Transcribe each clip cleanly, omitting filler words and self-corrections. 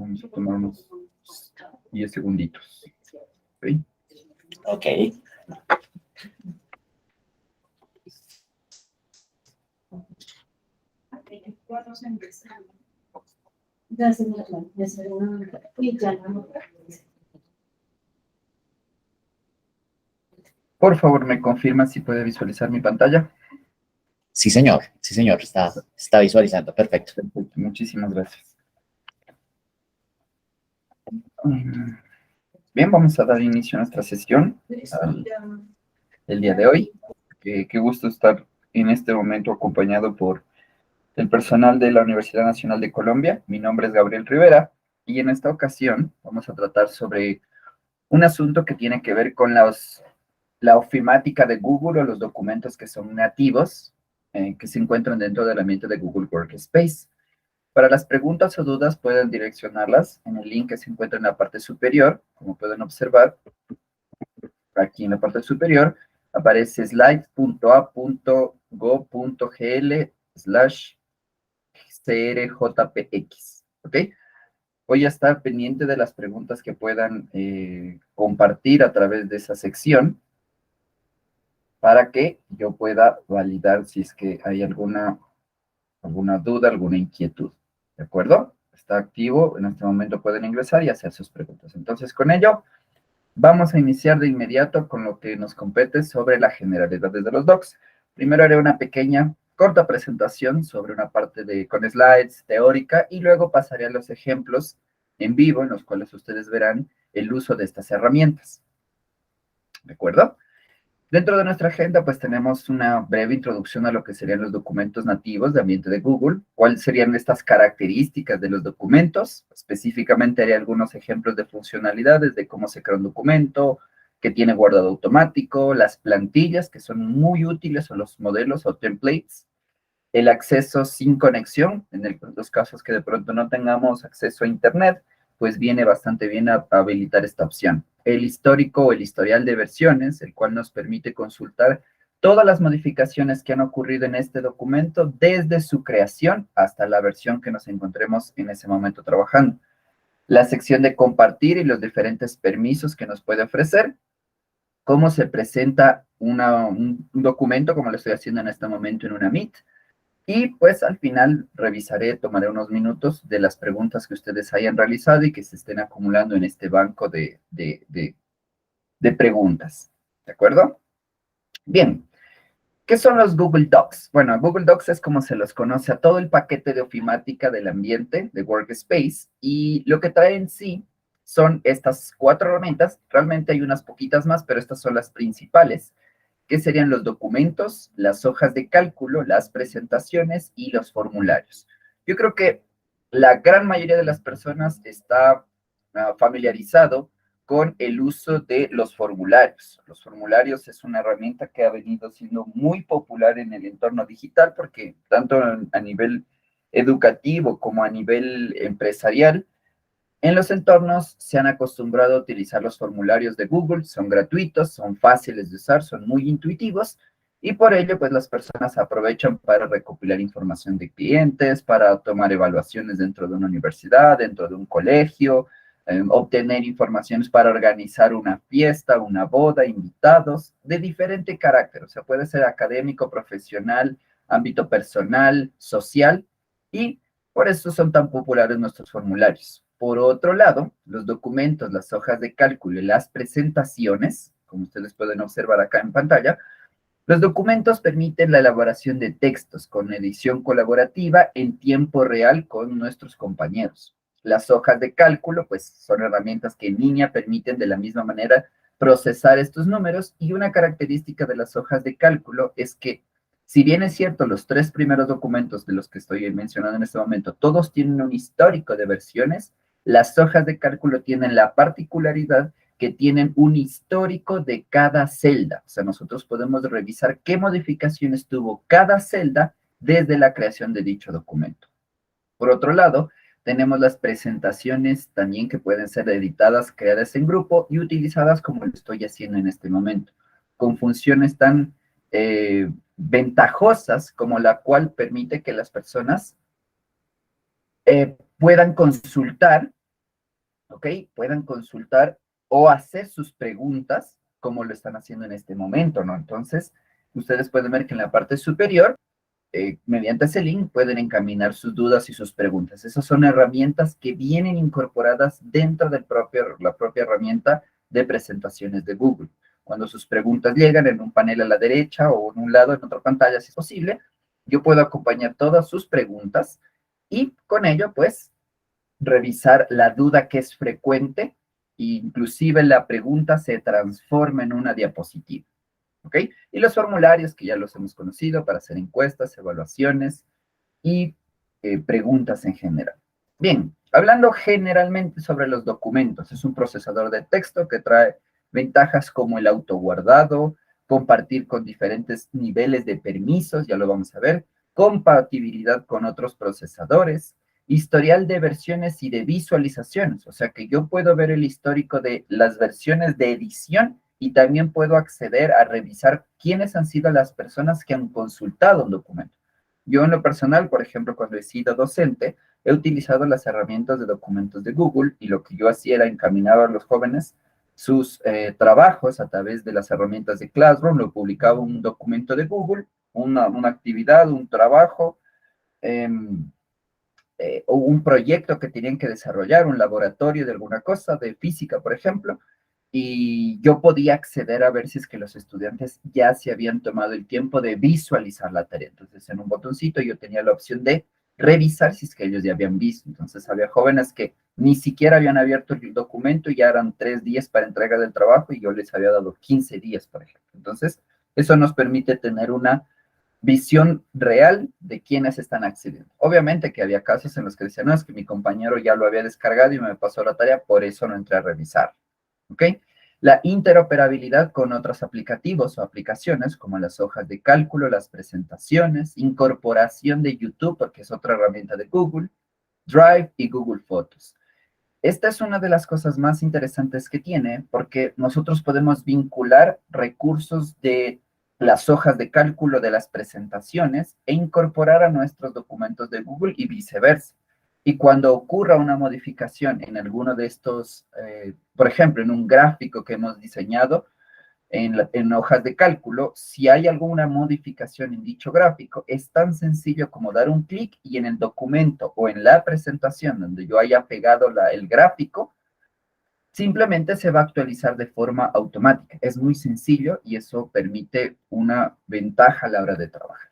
Vamos a tomar unos 10 segunditos. ¿Ok? Ok. Por favor, me confirma si puede visualizar mi pantalla. Sí, señor. Sí, señor. Está visualizando. Perfecto. Perfecto, muchísimas gracias. Bien, vamos a dar inicio a nuestra sesión el día de hoy. Qué gusto estar en este momento acompañado por el personal de la Universidad Nacional de Colombia. Mi nombre es Gabriel Rivera y en esta ocasión vamos a tratar sobre un asunto que tiene que ver con la ofimática de Google o los documentos que son nativos que se encuentran dentro del ambiente de Google Workspace. Para las preguntas o dudas pueden direccionarlas en el link que se encuentra en la parte superior. Como pueden observar, aquí en la parte superior aparece slides.a.go.gl/crjpx. ¿Ok? Voy a estar pendiente de las preguntas que puedan compartir a través de esa sección para que yo pueda validar si es que hay alguna duda, alguna inquietud. ¿De acuerdo? Está activo, en este momento pueden ingresar y hacer sus preguntas. Entonces, con ello, vamos a iniciar de inmediato con lo que nos compete sobre la generalidad de los docs. Primero haré una pequeña, corta presentación sobre una parte con slides teórica y luego pasaré a los ejemplos en vivo en los cuales ustedes verán el uso de estas herramientas. ¿De acuerdo? Dentro de nuestra agenda, pues tenemos una breve introducción a lo que serían los documentos nativos de ambiente de Google, cuáles serían estas características de los documentos, específicamente haré algunos ejemplos de funcionalidades de cómo se crea un documento, que tiene guardado automático, las plantillas que son muy útiles o los modelos o templates, el acceso sin conexión, en los casos que de pronto no tengamos acceso a Internet, pues viene bastante bien a habilitar esta opción. El histórico o el historial de versiones, el cual nos permite consultar todas las modificaciones que han ocurrido en este documento desde su creación hasta la versión que nos encontremos en ese momento trabajando. La sección de compartir y los diferentes permisos que nos puede ofrecer, cómo se presenta un documento, como lo estoy haciendo en este momento en una Meet, y pues al final tomaré unos minutos de las preguntas que ustedes hayan realizado y que se estén acumulando en este banco de preguntas. ¿De acuerdo? Bien. ¿Qué son los Google Docs? Bueno, Google Docs es como se los conoce a todo el paquete de ofimática del ambiente de Workspace y lo que trae en sí son estas 4 herramientas. Realmente hay unas poquitas más, pero estas son las principales, que serían los documentos, las hojas de cálculo, las presentaciones y los formularios. Yo creo que la gran mayoría de las personas está familiarizado con el uso de los formularios. Los formularios es una herramienta que ha venido siendo muy popular en el entorno digital porque tanto a nivel educativo como a nivel empresarial, en los entornos se han acostumbrado a utilizar los formularios de Google, son gratuitos, son fáciles de usar, son muy intuitivos y por ello pues las personas aprovechan para recopilar información de clientes, para tomar evaluaciones dentro de una universidad, dentro de un colegio, obtener informaciones para organizar una fiesta, una boda, invitados de diferente carácter, o sea, puede ser académico, profesional, ámbito personal, social y por eso son tan populares nuestros formularios. Por otro lado, los documentos, las hojas de cálculo y las presentaciones, como ustedes pueden observar acá en pantalla, los documentos permiten la elaboración de textos con edición colaborativa en tiempo real con nuestros compañeros. Las hojas de cálculo, pues, son herramientas que en línea permiten de la misma manera procesar estos números y una característica de las hojas de cálculo es que, si bien es cierto, los 3 primeros documentos de los que estoy mencionando en este momento, todos tienen un histórico de versiones, las hojas de cálculo tienen la particularidad que tienen un histórico de cada celda. O sea, nosotros podemos revisar qué modificaciones tuvo cada celda desde la creación de dicho documento. Por otro lado, tenemos las presentaciones también que pueden ser editadas, creadas en grupo y utilizadas como lo estoy haciendo en este momento, con funciones tan ventajosas como la cual permite que las personas puedan consultar ¿ok? Puedan consultar o hacer sus preguntas como lo están haciendo en este momento, ¿no? Entonces, ustedes pueden ver que en la parte superior, mediante ese link, pueden encaminar sus dudas y sus preguntas. Esas son herramientas que vienen incorporadas dentro de la propia herramienta de presentaciones de Google. Cuando sus preguntas llegan en un panel a la derecha o en un lado, en otra pantalla, si es posible, yo puedo acompañar todas sus preguntas y con ello, pues, revisar la duda que es frecuente, e inclusive la pregunta se transforma en una diapositiva, ¿ok? Y los formularios que ya los hemos conocido para hacer encuestas, evaluaciones y preguntas en general. Bien, hablando generalmente sobre los documentos, es un procesador de texto que trae ventajas como el autoguardado, compartir con diferentes niveles de permisos, ya lo vamos a ver, compatibilidad con otros procesadores, historial de versiones y de visualizaciones, o sea que yo puedo ver el histórico de las versiones de edición y también puedo acceder a revisar quiénes han sido las personas que han consultado un documento. Yo en lo personal, por ejemplo, cuando he sido docente, he utilizado las herramientas de documentos de Google y lo que yo hacía era encaminar a los jóvenes sus trabajos a través de las herramientas de Classroom, lo publicaba un documento de Google, una actividad, un trabajo, eh, o un proyecto que tenían que desarrollar, un laboratorio de alguna cosa, de física, por ejemplo, y yo podía acceder a ver si es que los estudiantes ya se habían tomado el tiempo de visualizar la tarea. Entonces, en un botoncito yo tenía la opción de revisar si es que ellos ya habían visto. Entonces, había jóvenes que ni siquiera habían abierto el documento y ya eran 3 días para entrega del trabajo y yo les había dado 15 días, por ejemplo. Entonces, eso nos permite tener una visión real de quiénes están accediendo. Obviamente que había casos en los que decían, no, es que mi compañero ya lo había descargado y me pasó la tarea, por eso no entré a revisar. ¿Ok? La interoperabilidad con otros aplicativos o aplicaciones como las hojas de cálculo, las presentaciones, incorporación de YouTube, porque es otra herramienta de Google, Drive y Google Fotos. Esta es una de las cosas más interesantes que tiene porque nosotros podemos vincular recursos de las hojas de cálculo de las presentaciones e incorporar a nuestros documentos de Google y viceversa. Y cuando ocurra una modificación en alguno de estos, por ejemplo, en un gráfico que hemos diseñado, en hojas de cálculo, si hay alguna modificación en dicho gráfico, es tan sencillo como dar un clic y en el documento o en la presentación donde yo haya pegado el gráfico, simplemente se va a actualizar de forma automática. Es muy sencillo y eso permite una ventaja a la hora de trabajar.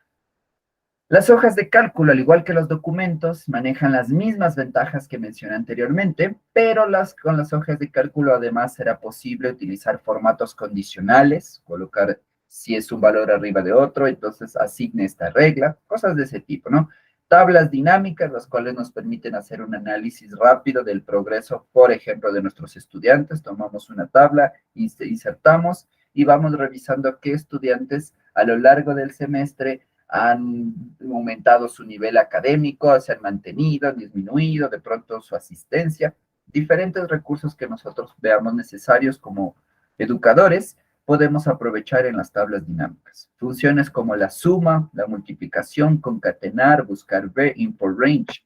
Las hojas de cálculo, al igual que los documentos, manejan las mismas ventajas que mencioné anteriormente, pero con las hojas de cálculo además será posible utilizar formatos condicionales, colocar si es un valor arriba de otro, entonces asigne esta regla, cosas de ese tipo, ¿no? Tablas dinámicas, las cuales nos permiten hacer un análisis rápido del progreso, por ejemplo, de nuestros estudiantes. Tomamos una tabla, insertamos y vamos revisando qué estudiantes a lo largo del semestre han aumentado su nivel académico, se han mantenido, disminuido, de pronto su asistencia, diferentes recursos que nosotros veamos necesarios como educadores, podemos aprovechar en las tablas dinámicas. Funciones como la suma, la multiplicación, concatenar, buscar v, import range.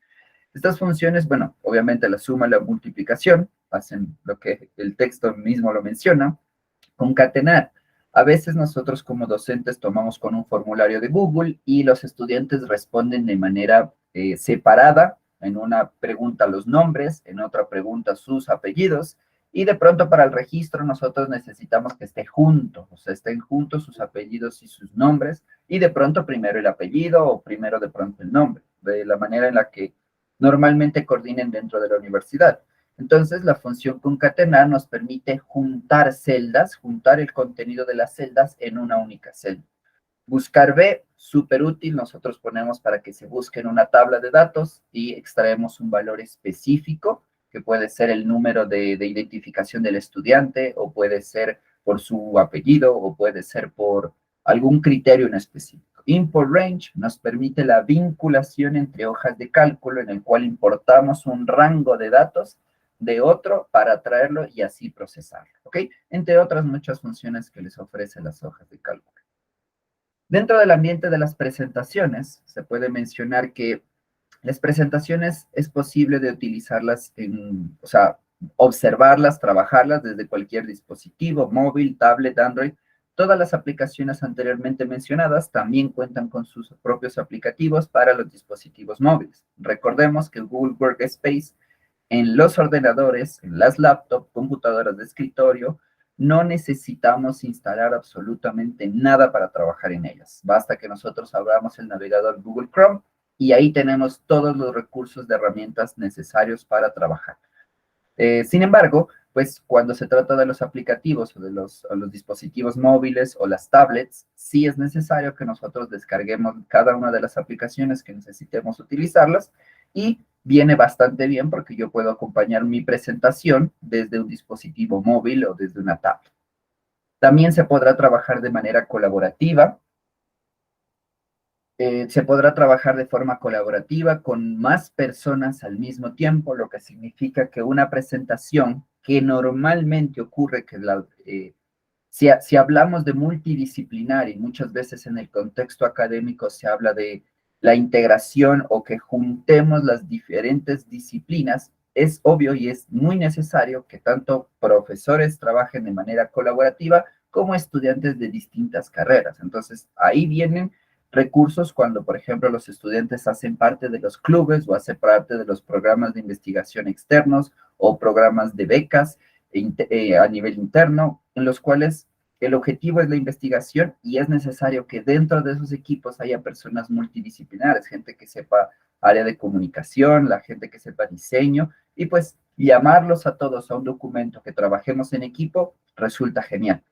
Estas funciones, bueno, obviamente la suma y la multiplicación hacen lo que el texto mismo lo menciona. Concatenar. A veces nosotros como docentes tomamos con un formulario de Google y los estudiantes responden de manera separada. En una pregunta los nombres, en otra pregunta sus apellidos y de pronto para el registro nosotros necesitamos que esté junto, o sea, estén juntos sus apellidos y sus nombres y de pronto primero el apellido o primero de pronto el nombre, de la manera en la que normalmente coordinen dentro de la universidad. Entonces, la función concatenar nos permite juntar celdas, juntar el contenido de las celdas en una única celda. Buscar B, súper útil, nosotros ponemos para que se busque en una tabla de datos y extraemos un valor específico, que puede ser el número de identificación del estudiante, o puede ser por su apellido, o puede ser por algún criterio en específico. Import range nos permite la vinculación entre hojas de cálculo en el cual importamos un rango de datos de otro para traerlo y así procesarlo, ¿ok? Entre otras muchas funciones que les ofrecen las hojas de cálculo. Dentro del ambiente de las presentaciones, se puede mencionar que las presentaciones es posible de utilizarlas o sea, observarlas, trabajarlas desde cualquier dispositivo, móvil, tablet, Android. Todas las aplicaciones anteriormente mencionadas también cuentan con sus propios aplicativos para los dispositivos móviles. Recordemos que Google Workspace en los ordenadores, en las laptops, computadoras de escritorio, no necesitamos instalar absolutamente nada para trabajar en ellas. Basta que nosotros abramos el navegador Google Chrome y ahí tenemos todos los recursos de herramientas necesarios para trabajar. Sin embargo, pues cuando se trata de los aplicativos o de los dispositivos móviles o las tablets, sí es necesario que nosotros descarguemos cada una de las aplicaciones que necesitemos utilizarlas y viene bastante bien porque yo puedo acompañar mi presentación desde un dispositivo móvil o desde una tablet. También se podrá trabajar de manera colaborativa. Se podrá trabajar de forma colaborativa con más personas al mismo tiempo, lo que significa que una presentación que normalmente ocurre que si hablamos de multidisciplinar y muchas veces en el contexto académico se habla de la integración o que juntemos las diferentes disciplinas, es obvio y es muy necesario que tanto profesores trabajen de manera colaborativa como estudiantes de distintas carreras. Entonces, ahí vienen recursos cuando, por ejemplo, los estudiantes hacen parte de los clubes o hacen parte de los programas de investigación externos o programas de becas a nivel interno, en los cuales el objetivo es la investigación y es necesario que dentro de esos equipos haya personas multidisciplinares, gente que sepa área de comunicación, la gente que sepa diseño, y pues llamarlos a todos a un documento que trabajemos en equipo resulta genial.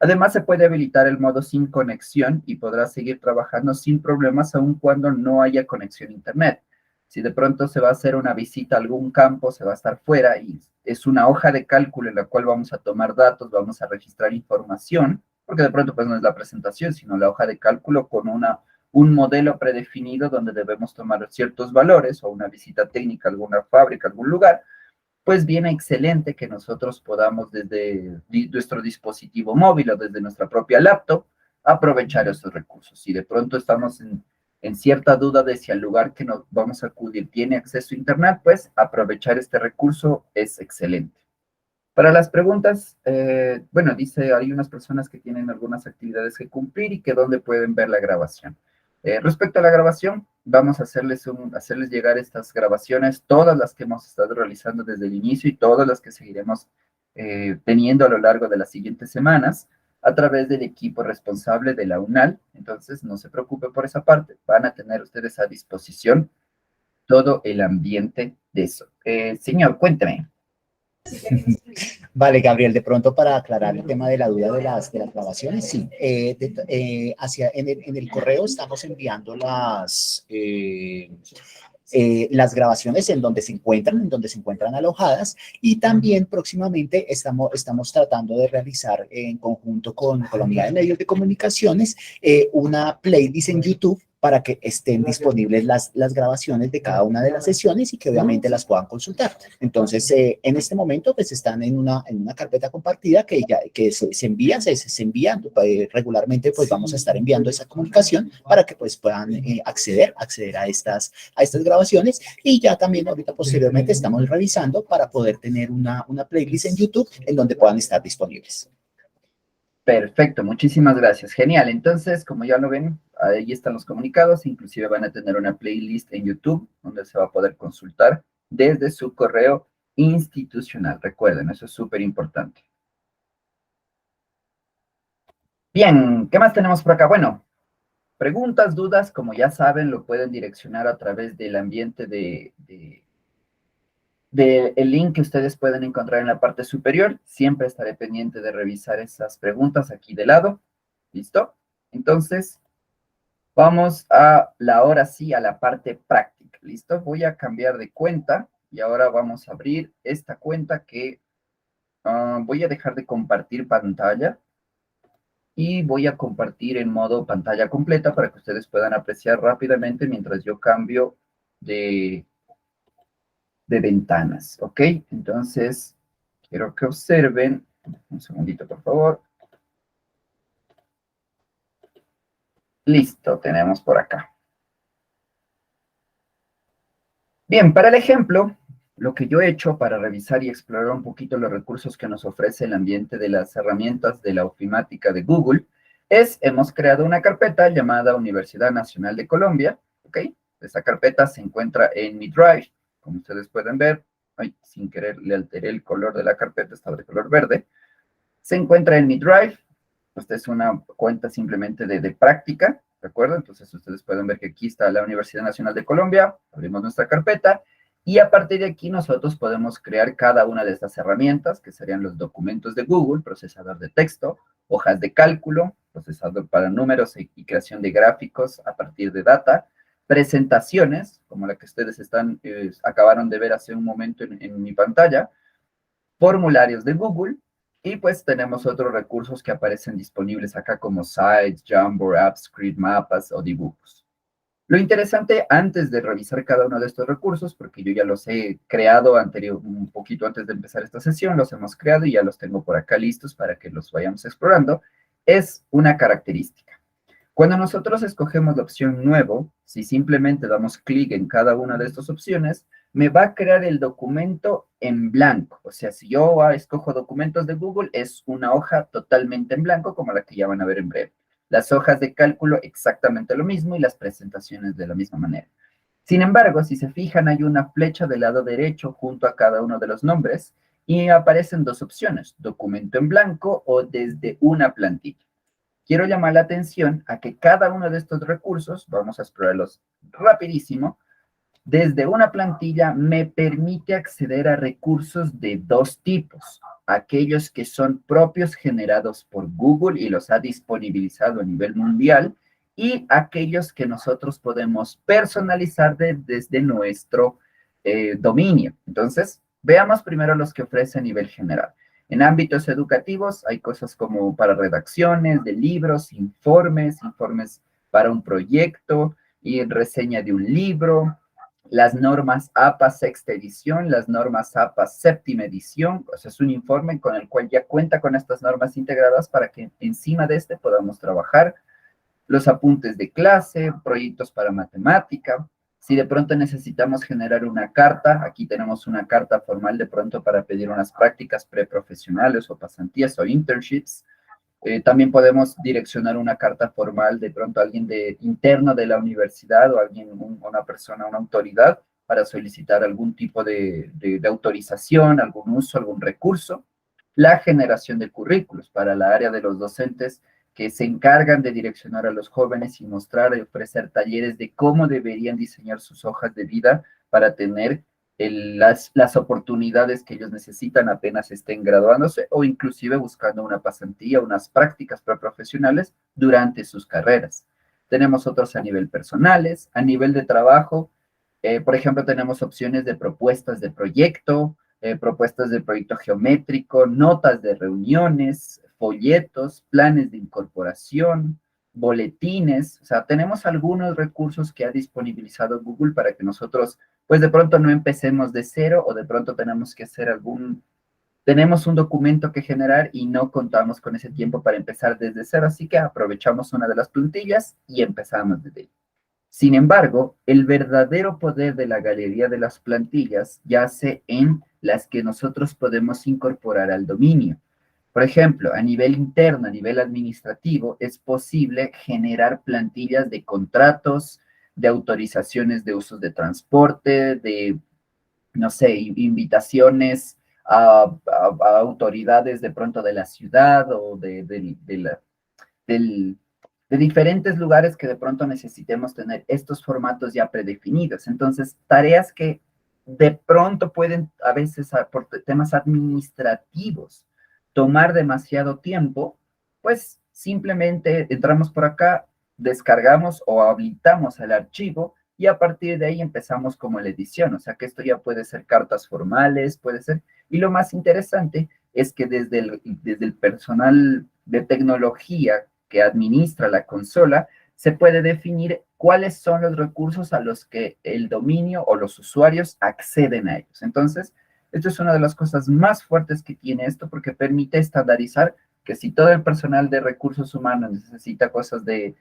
Además, se puede habilitar el modo sin conexión y podrás seguir trabajando sin problemas aun cuando no haya conexión a internet. Si de pronto se va a hacer una visita a algún campo, se va a estar fuera y es una hoja de cálculo en la cual vamos a tomar datos, vamos a registrar información, porque de pronto pues no es la presentación, sino la hoja de cálculo con un modelo predefinido donde debemos tomar ciertos valores o una visita técnica a alguna fábrica, a algún lugar, pues viene excelente que nosotros podamos desde nuestro dispositivo móvil o desde nuestra propia laptop aprovechar esos recursos. Si de pronto estamos en cierta duda de si el lugar que nos vamos a acudir tiene acceso a internet, pues aprovechar este recurso es excelente. Para las preguntas, bueno, dice, hay unas personas que tienen algunas actividades que cumplir y que dónde pueden ver la grabación. Respecto a la grabación, vamos a hacerles llegar estas grabaciones, todas las que hemos estado realizando desde el inicio y todas las que seguiremos teniendo a lo largo de las siguientes semanas a través del equipo responsable de la UNAL. Entonces, no se preocupe por esa parte, van a tener ustedes a disposición todo el ambiente de eso. Señor, cuénteme. Vale, Gabriel, de pronto para aclarar el tema de la duda de las grabaciones, sí. En el correo estamos enviando las grabaciones en donde se encuentran alojadas y también próximamente estamos tratando de realizar en conjunto con la unidad de medios de comunicaciones una playlist en YouTube para que estén disponibles las grabaciones de cada una de las sesiones y que obviamente las puedan consultar. Entonces, en este momento, pues están en una carpeta compartida que se envía regularmente, pues vamos a estar enviando esa comunicación para que pues puedan acceder a estas grabaciones y ya también ahorita posteriormente estamos revisando para poder tener una playlist en YouTube en donde puedan estar disponibles. Perfecto, muchísimas gracias. Genial. Entonces, como ya lo ven, ahí están los comunicados. Inclusive van a tener una playlist en YouTube donde se va a poder consultar desde su correo institucional. Recuerden, eso es súper importante. Bien, ¿qué más tenemos por acá? Bueno, preguntas, dudas, como ya saben, lo pueden direccionar a través del ambiente del link que ustedes pueden encontrar en la parte superior. Siempre estaré pendiente de revisar esas preguntas aquí de lado. ¿Listo? Entonces, vamos ahora sí a la parte práctica. ¿Listo? Voy a cambiar de cuenta y ahora vamos a abrir esta cuenta que voy a dejar de compartir pantalla y voy a compartir en modo pantalla completa para que ustedes puedan apreciar rápidamente mientras yo cambio de ventanas, ¿ok? Entonces, quiero que observen, un segundito por favor. Listo, tenemos por acá. Bien, para el ejemplo, lo que yo he hecho para revisar y explorar un poquito los recursos que nos ofrece el ambiente de las herramientas de la ofimática de Google hemos creado una carpeta llamada Universidad Nacional de Colombia, ¿ok? Esta carpeta se encuentra en mi Drive, como ustedes pueden ver. Ay, sin querer le alteré el color de la carpeta, estaba de color verde. Se encuentra en mi Drive. Esta es una cuenta simplemente de práctica, ¿de acuerdo? Entonces ustedes pueden ver que aquí está la Universidad Nacional de Colombia, abrimos nuestra carpeta, y a partir de aquí nosotros podemos crear cada una de estas herramientas, que serían los documentos de Google, procesador de texto, hojas de cálculo, procesador para números y creación de gráficos a partir de data, presentaciones, como la que ustedes acabaron de ver hace un momento en mi pantalla, formularios de Google, y pues tenemos otros recursos que aparecen disponibles acá como Sites, Jamboard, AppScript, mapas o dibujos. Lo interesante, antes de revisar cada uno de estos recursos, porque yo ya los he creado un poquito antes de empezar esta sesión, los hemos creado y ya los tengo por acá listos para que los vayamos explorando, es una característica. Cuando nosotros escogemos la opción nuevo, si simplemente damos clic en cada una de estas opciones, me va a crear el documento en blanco. O sea, si yo escojo documentos de Google, es una hoja totalmente en blanco, como la que ya van a ver en breve. Las hojas de cálculo exactamente lo mismo y las presentaciones de la misma manera. Sin embargo, si se fijan, hay una flecha del lado derecho junto a cada uno de los nombres y aparecen dos opciones, documento en blanco o desde una plantilla. Quiero llamar la atención a que cada uno de estos recursos, vamos a explorarlos rapidísimo, desde una plantilla me permite acceder a recursos de dos tipos, aquellos que son propios generados por Google y los ha disponibilizado a nivel mundial, y aquellos que nosotros podemos personalizar desde nuestro dominio. Entonces, veamos primero los que ofrece a nivel general. En ámbitos educativos hay cosas como para redacciones de libros, informes para un proyecto y reseña de un libro, las normas APA sexta edición, las normas APA séptima edición. O sea, es un informe con el cual ya cuenta con estas normas integradas para que encima de este podamos trabajar. Los apuntes de clase, proyectos para matemática. Si de pronto necesitamos generar una carta, aquí tenemos una carta formal de pronto para pedir unas prácticas preprofesionales o pasantías o internships. También podemos direccionar una carta formal de pronto a alguien interno de la universidad o alguien, una persona, una autoridad para solicitar algún tipo de autorización, algún uso, algún recurso. La generación de currículos para la área de los docentes que se encargan de direccionar a los jóvenes y mostrar y ofrecer talleres de cómo deberían diseñar sus hojas de vida para tener las oportunidades que ellos necesitan apenas estén graduándose o inclusive buscando una pasantía, unas prácticas preprofesionales durante sus carreras. Tenemos otros a nivel personales, a nivel de trabajo. Por ejemplo, tenemos opciones de propuestas de proyecto geométrico, notas de reuniones, folletos, planes de incorporación, boletines. O sea, tenemos algunos recursos que ha disponibilizado Google para que nosotros, pues de pronto no empecemos de cero o de pronto tenemos que hacer tenemos un documento que generar y no contamos con ese tiempo para empezar desde cero, así que aprovechamos una de las plantillas y empezamos desde ahí. Sin embargo, el verdadero poder de la galería de las plantillas yace en las que nosotros podemos incorporar al dominio. Por ejemplo, a nivel interno, a nivel administrativo, es posible generar plantillas de contratos, de autorizaciones de usos de transporte, de, no sé, invitaciones a autoridades de pronto de la ciudad o del, de diferentes lugares que de pronto necesitemos tener estos formatos ya predefinidos. Entonces, tareas que de pronto pueden a veces por temas administrativos tomar demasiado tiempo, pues simplemente entramos por acá, descargamos o habilitamos el archivo y a partir de ahí empezamos como la edición. O sea que esto ya puede ser cartas formales, puede ser. Y lo más interesante es que desde el personal de tecnología que administra la consola, se puede definir cuáles son los recursos a los que el dominio o los usuarios acceden a ellos. Entonces, esto es una de las cosas más fuertes que tiene esto porque permite estandarizar que si todo el personal de recursos humanos necesita cosas de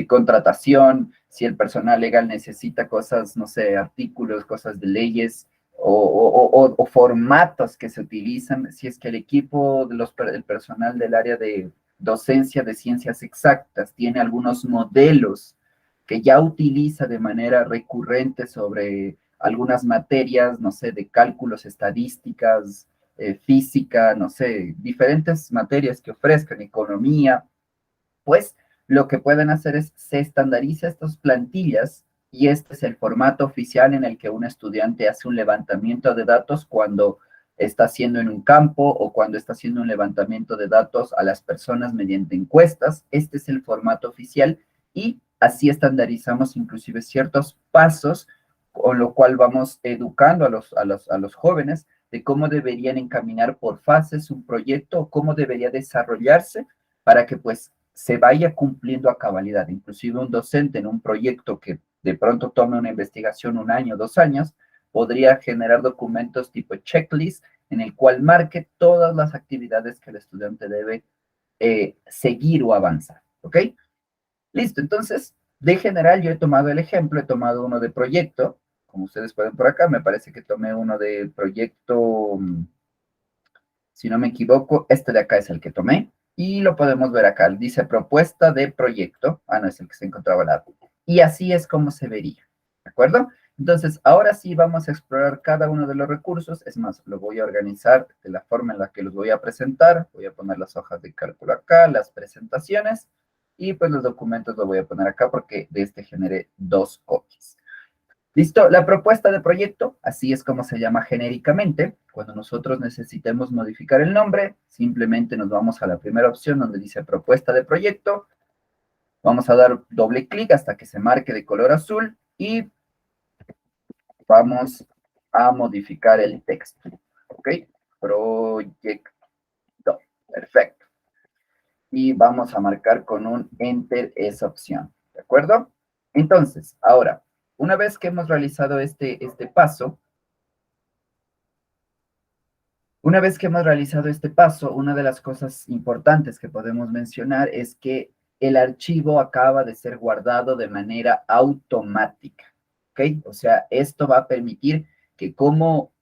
contratación, si el personal legal necesita cosas, no sé, artículos, cosas de leyes, o formatos que se utilizan, si es que el equipo del personal del área de docencia de ciencias exactas tiene algunos modelos que ya utiliza de manera recurrente sobre algunas materias, no sé, de cálculos, estadísticas, física, no sé, diferentes materias que ofrezcan, economía, pues lo que pueden hacer es se estandariza estas plantillas y este es el formato oficial en el que un estudiante hace un levantamiento de datos cuando está haciendo en un campo o cuando está haciendo un levantamiento de datos a las personas mediante encuestas. Este es el formato oficial y así estandarizamos inclusive ciertos pasos, con lo cual vamos educando a los jóvenes de cómo deberían encaminar por fases un proyecto o cómo debería desarrollarse para que pues se vaya cumpliendo a cabalidad. Inclusive un docente en un proyecto que de pronto tome una investigación 1 año, 2 años, podría generar documentos tipo checklist en el cual marque todas las actividades que el estudiante debe seguir o avanzar. ¿Ok? Listo, entonces, de general yo he tomado el ejemplo, he tomado uno de proyecto, como ustedes pueden por acá, me parece que tomé uno de proyecto, si no me equivoco, este de acá es el que tomé, y lo podemos ver acá, dice propuesta de proyecto, no es el que se encontraba al lado, y así es como se vería, ¿de acuerdo? Entonces, ahora sí vamos a explorar cada uno de los recursos, es más, lo voy a organizar de la forma en la que los voy a presentar, voy a poner las hojas de cálculo acá, las presentaciones, y pues los documentos los voy a poner acá porque de este generé 2 copias. ¿Listo? La propuesta de proyecto, así es como se llama genéricamente. Cuando nosotros necesitemos modificar el nombre, simplemente nos vamos a la primera opción donde dice propuesta de proyecto. Vamos a dar doble clic hasta que se marque de color azul y vamos a modificar el texto. ¿Ok? Proyecto. Perfecto. Y vamos a marcar con un Enter esa opción. ¿De acuerdo? Entonces, ahora, una vez que hemos realizado este paso, una vez que hemos realizado este paso, una de las cosas importantes que podemos mencionar es que el archivo acaba de ser guardado de manera automática, ¿ok? O sea, esto va a permitir que como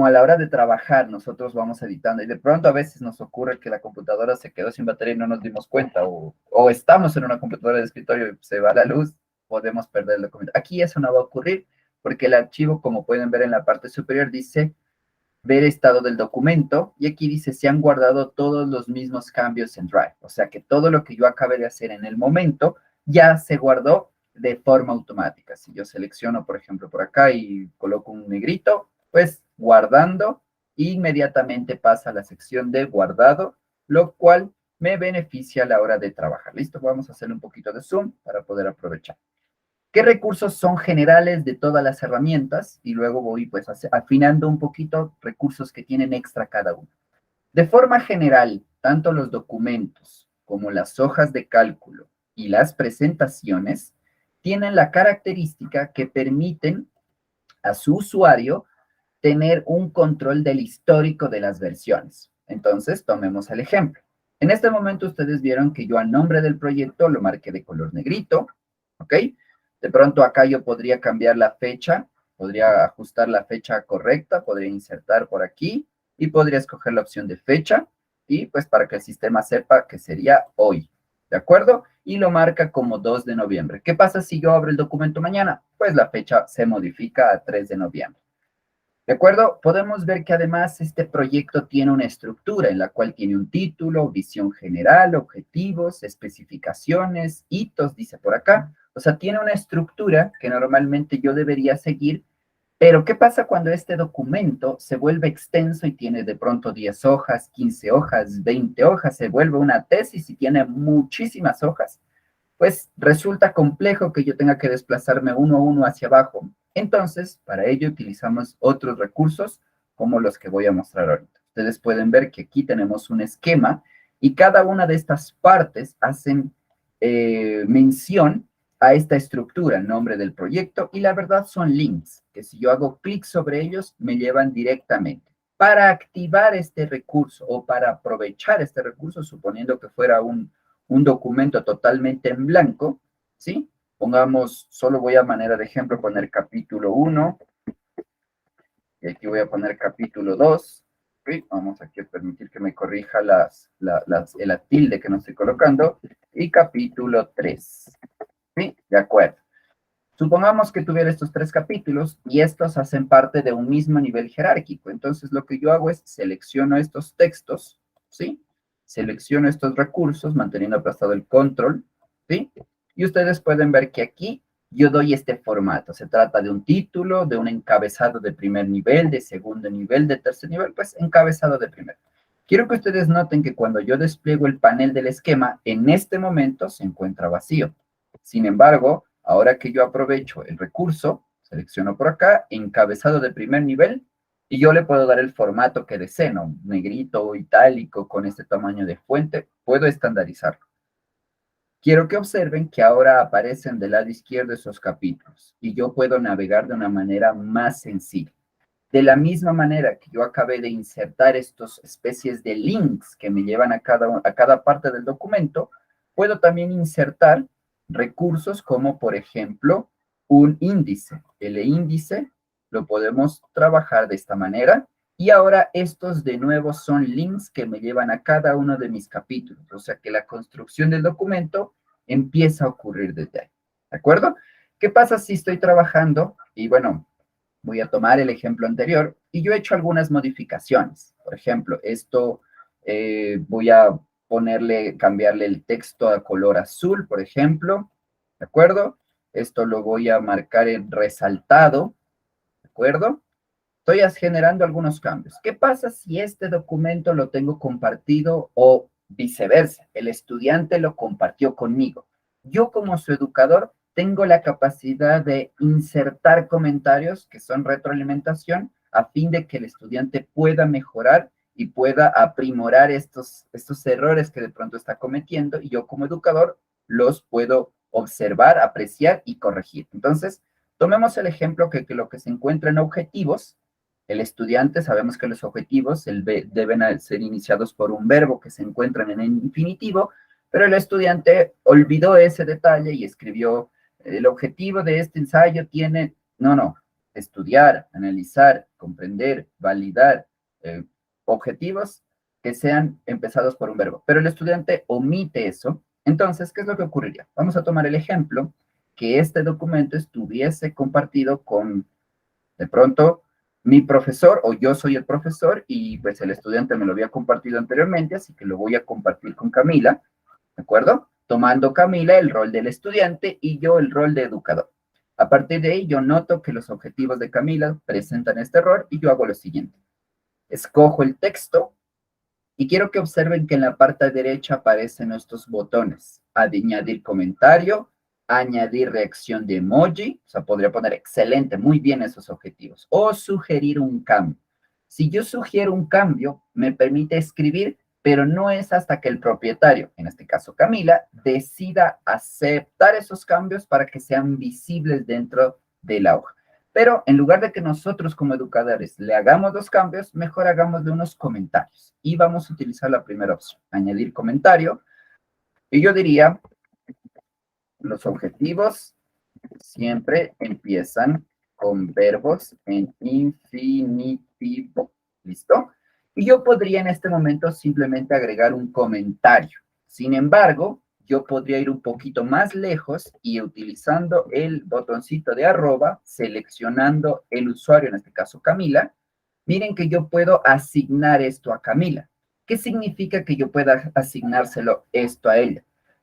a la hora de trabajar nosotros vamos editando y de pronto a veces nos ocurre que la computadora se quedó sin batería y no nos dimos cuenta o estamos en una computadora de escritorio y se va la luz, podemos perder el documento. Aquí eso no va a ocurrir porque el archivo, como pueden ver en la parte superior, dice ver estado del documento, y aquí dice, se han guardado todos los mismos cambios en Drive, o sea que todo lo que yo acabé de hacer en el momento ya se guardó de forma automática. Si yo selecciono, por ejemplo, por acá y coloco un negrito, pues guardando, inmediatamente pasa a la sección de guardado, lo cual me beneficia a la hora de trabajar. Listo, vamos a hacer un poquito de zoom para poder aprovechar. ¿Qué recursos son generales de todas las herramientas? Y luego voy pues afinando un poquito recursos que tienen extra cada uno. De forma general, tanto los documentos como las hojas de cálculo y las presentaciones tienen la característica que permiten a su usuario tener un control del histórico de las versiones. Entonces, tomemos el ejemplo. En este momento ustedes vieron que yo al nombre del proyecto lo marqué de color negrito, ¿ok? De pronto acá yo podría cambiar la fecha, podría ajustar la fecha correcta, podría insertar por aquí y podría escoger la opción de fecha y pues para que el sistema sepa que sería hoy, ¿de acuerdo? Y lo marca como 2 de noviembre. ¿Qué pasa si yo abro el documento mañana? Pues la fecha se modifica a 3 de noviembre. ¿De acuerdo? Podemos ver que además este proyecto tiene una estructura en la cual tiene un título, visión general, objetivos, especificaciones, hitos, dice por acá. O sea, tiene una estructura que normalmente yo debería seguir, pero ¿qué pasa cuando este documento se vuelve extenso y tiene de pronto 10 hojas, 15 hojas, 20 hojas, se vuelve una tesis y tiene muchísimas hojas? Pues resulta complejo que yo tenga que desplazarme uno a uno hacia abajo. Entonces, para ello utilizamos otros recursos como los que voy a mostrar ahorita. Ustedes pueden ver que aquí tenemos un esquema y cada una de estas partes hacen mención a esta estructura, el nombre del proyecto, y la verdad son links, que si yo hago clic sobre ellos, me llevan directamente. Para activar este recurso o para aprovechar este recurso, suponiendo que fuera un documento totalmente en blanco, ¿sí? Pongamos, solo voy a manera de ejemplo poner capítulo 1, Aquí voy a poner capítulo 2. ¿Sí? Vamos aquí a permitir que me corrija la tilde que no estoy colocando. Y capítulo 3. ¿Sí? De acuerdo. Supongamos que tuviera estos 3 capítulos y estos hacen parte de un mismo nivel jerárquico. Entonces, lo que yo hago es selecciono estos textos, ¿sí? Selecciono estos recursos, manteniendo aplastado el control, ¿sí? Y ustedes pueden ver que aquí yo doy este formato. Se trata de un título, de un encabezado de primer nivel, de segundo nivel, de tercer nivel, pues encabezado de primer. Quiero que ustedes noten que cuando yo despliego el panel del esquema, en este momento se encuentra vacío. Sin embargo, ahora que yo aprovecho el recurso, selecciono por acá, encabezado de primer nivel, y yo le puedo dar el formato que desee, ¿no? Negrito o itálico con este tamaño de fuente, puedo estandarizarlo. Quiero que observen que ahora aparecen del lado izquierdo esos capítulos, y yo puedo navegar de una manera más sencilla. De la misma manera que yo acabé de insertar estas especies de links que me llevan a cada parte del documento, puedo también insertar recursos como, por ejemplo, un índice. El índice lo podemos trabajar de esta manera. Y ahora estos de nuevo son links que me llevan a cada uno de mis capítulos. O sea que la construcción del documento empieza a ocurrir desde ahí. ¿De acuerdo? ¿Qué pasa si estoy trabajando? Y bueno, voy a tomar el ejemplo anterior y yo he hecho algunas modificaciones. Por ejemplo, esto voy a cambiarle el texto a color azul, por ejemplo, ¿de acuerdo? Esto lo voy a marcar en resaltado, ¿de acuerdo? Estoy generando algunos cambios. ¿Qué pasa si este documento lo tengo compartido o viceversa? El estudiante lo compartió conmigo. Yo como su educador tengo la capacidad de insertar comentarios que son retroalimentación a fin de que el estudiante pueda mejorar y pueda aprimorar estos errores que de pronto está cometiendo y yo como educador los puedo observar, apreciar y corregir. Entonces, tomemos el ejemplo que lo que se encuentra en objetivos, el estudiante, sabemos que los objetivos deben ser iniciados por un verbo que se encuentra en el infinitivo, pero el estudiante olvidó ese detalle y escribió, el objetivo de este ensayo tiene, no, estudiar, analizar, comprender, validar, objetivos que sean empezados por un verbo. Pero el estudiante omite eso. Entonces, ¿qué es lo que ocurriría? Vamos a tomar el ejemplo que este documento estuviese compartido con, de pronto, mi profesor o yo soy el profesor y pues el estudiante me lo había compartido anteriormente, así que lo voy a compartir con Camila, ¿de acuerdo? Tomando Camila el rol del estudiante y yo el rol de educador. A partir de ahí yo noto que los objetivos de Camila presentan este error y yo hago lo siguiente. Escojo el texto y quiero que observen que en la parte derecha aparecen estos botones. Añadir comentario, añadir reacción de emoji, o sea, podría poner excelente, muy bien esos objetivos, o sugerir un cambio. Si yo sugiero un cambio, me permite escribir, pero no es hasta que el propietario, en este caso Camila, decida aceptar esos cambios para que sean visibles dentro de la hoja. Pero en lugar de que nosotros como educadores le hagamos los cambios, mejor hagámosle unos comentarios. Y vamos a utilizar la primera opción, añadir comentario. Y yo diría, los objetivos siempre empiezan con verbos en infinitivo. ¿Listo? Y yo podría en este momento simplemente agregar un comentario. Sin embargo, yo podría ir un poquito más lejos y utilizando el botoncito de arroba, seleccionando el usuario, en este caso Camila, miren que yo puedo asignar esto a Camila. ¿Qué significa que yo pueda asignárselo esto a ella?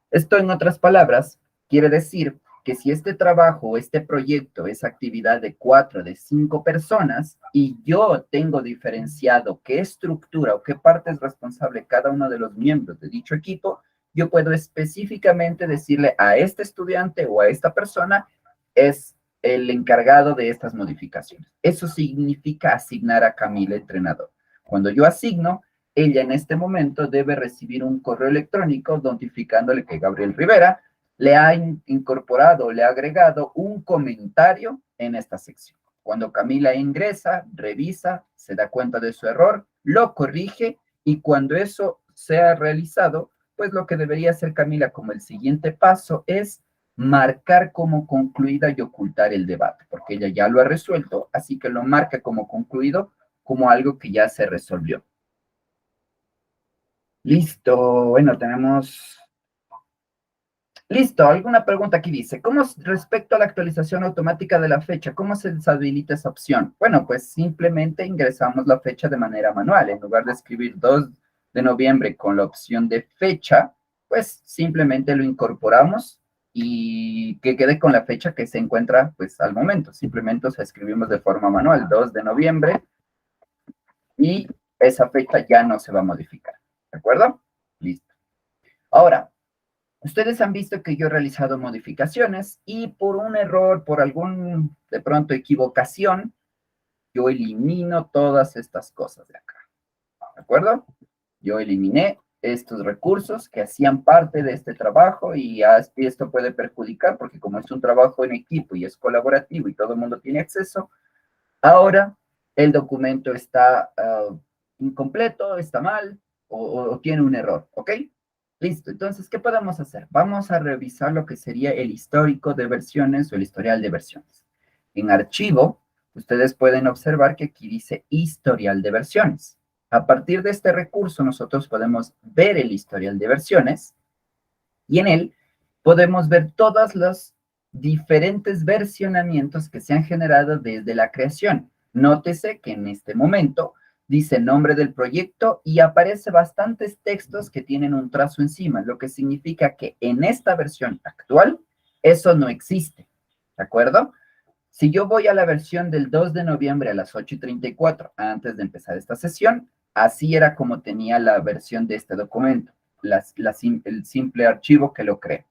Esto, en otras palabras, quiere decir que si este trabajo o este proyecto es actividad de 4, de 5 personas y yo tengo diferenciado qué estructura o qué parte es responsable cada uno de los miembros de dicho equipo, yo puedo específicamente decirle a este estudiante o a esta persona es el encargado de estas modificaciones. Eso significa asignar a Camila entrenador. Cuando yo asigno, ella en este momento debe recibir un correo electrónico notificándole que Gabriel Rivera le ha incorporado, le ha agregado un comentario en esta sección. Cuando Camila ingresa, revisa, se da cuenta de su error, lo corrige y cuando eso sea realizado, pues lo que debería hacer Camila como el siguiente paso es marcar como concluida y ocultar el debate, porque ella ya lo ha resuelto, así que lo marca como concluido, como algo que ya se resolvió. Listo, bueno, tenemos... Listo, alguna pregunta aquí dice, respecto a la actualización automática de la fecha, cómo se deshabilita esa opción? Bueno, pues simplemente ingresamos la fecha de manera manual. En lugar de escribir 2 de noviembre con la opción de fecha, pues simplemente lo incorporamos y que quede con la fecha que se encuentra pues al momento. Simplemente o escribimos de forma manual 2 de noviembre y esa fecha ya no se va a modificar. ¿De acuerdo? Listo. Ahora, ustedes han visto que yo he realizado modificaciones y por un error, por algún, de pronto, equivocación, yo elimino todas estas cosas de acá. ¿De acuerdo? Yo eliminé estos recursos que hacían parte de este trabajo y esto puede perjudicar porque como es un trabajo en equipo y es colaborativo y todo el mundo tiene acceso, ahora el documento está incompleto, está mal o tiene un error, ¿ok? Listo, entonces, ¿qué podemos hacer? Vamos a revisar lo que sería el histórico de versiones o el historial de versiones. En archivo, ustedes pueden observar que aquí dice historial de versiones. A partir de este recurso, nosotros podemos ver el historial de versiones y en él podemos ver todos los diferentes versionamientos que se han generado desde la creación. Nótese que en este momento dice nombre del proyecto y aparece bastantes textos que tienen un trazo encima, lo que significa que en esta versión actual eso no existe, ¿de acuerdo? Si yo voy a la versión del 2 de noviembre a las 8:34, antes de empezar esta sesión, así era como tenía la versión de este documento, el simple archivo que lo cree.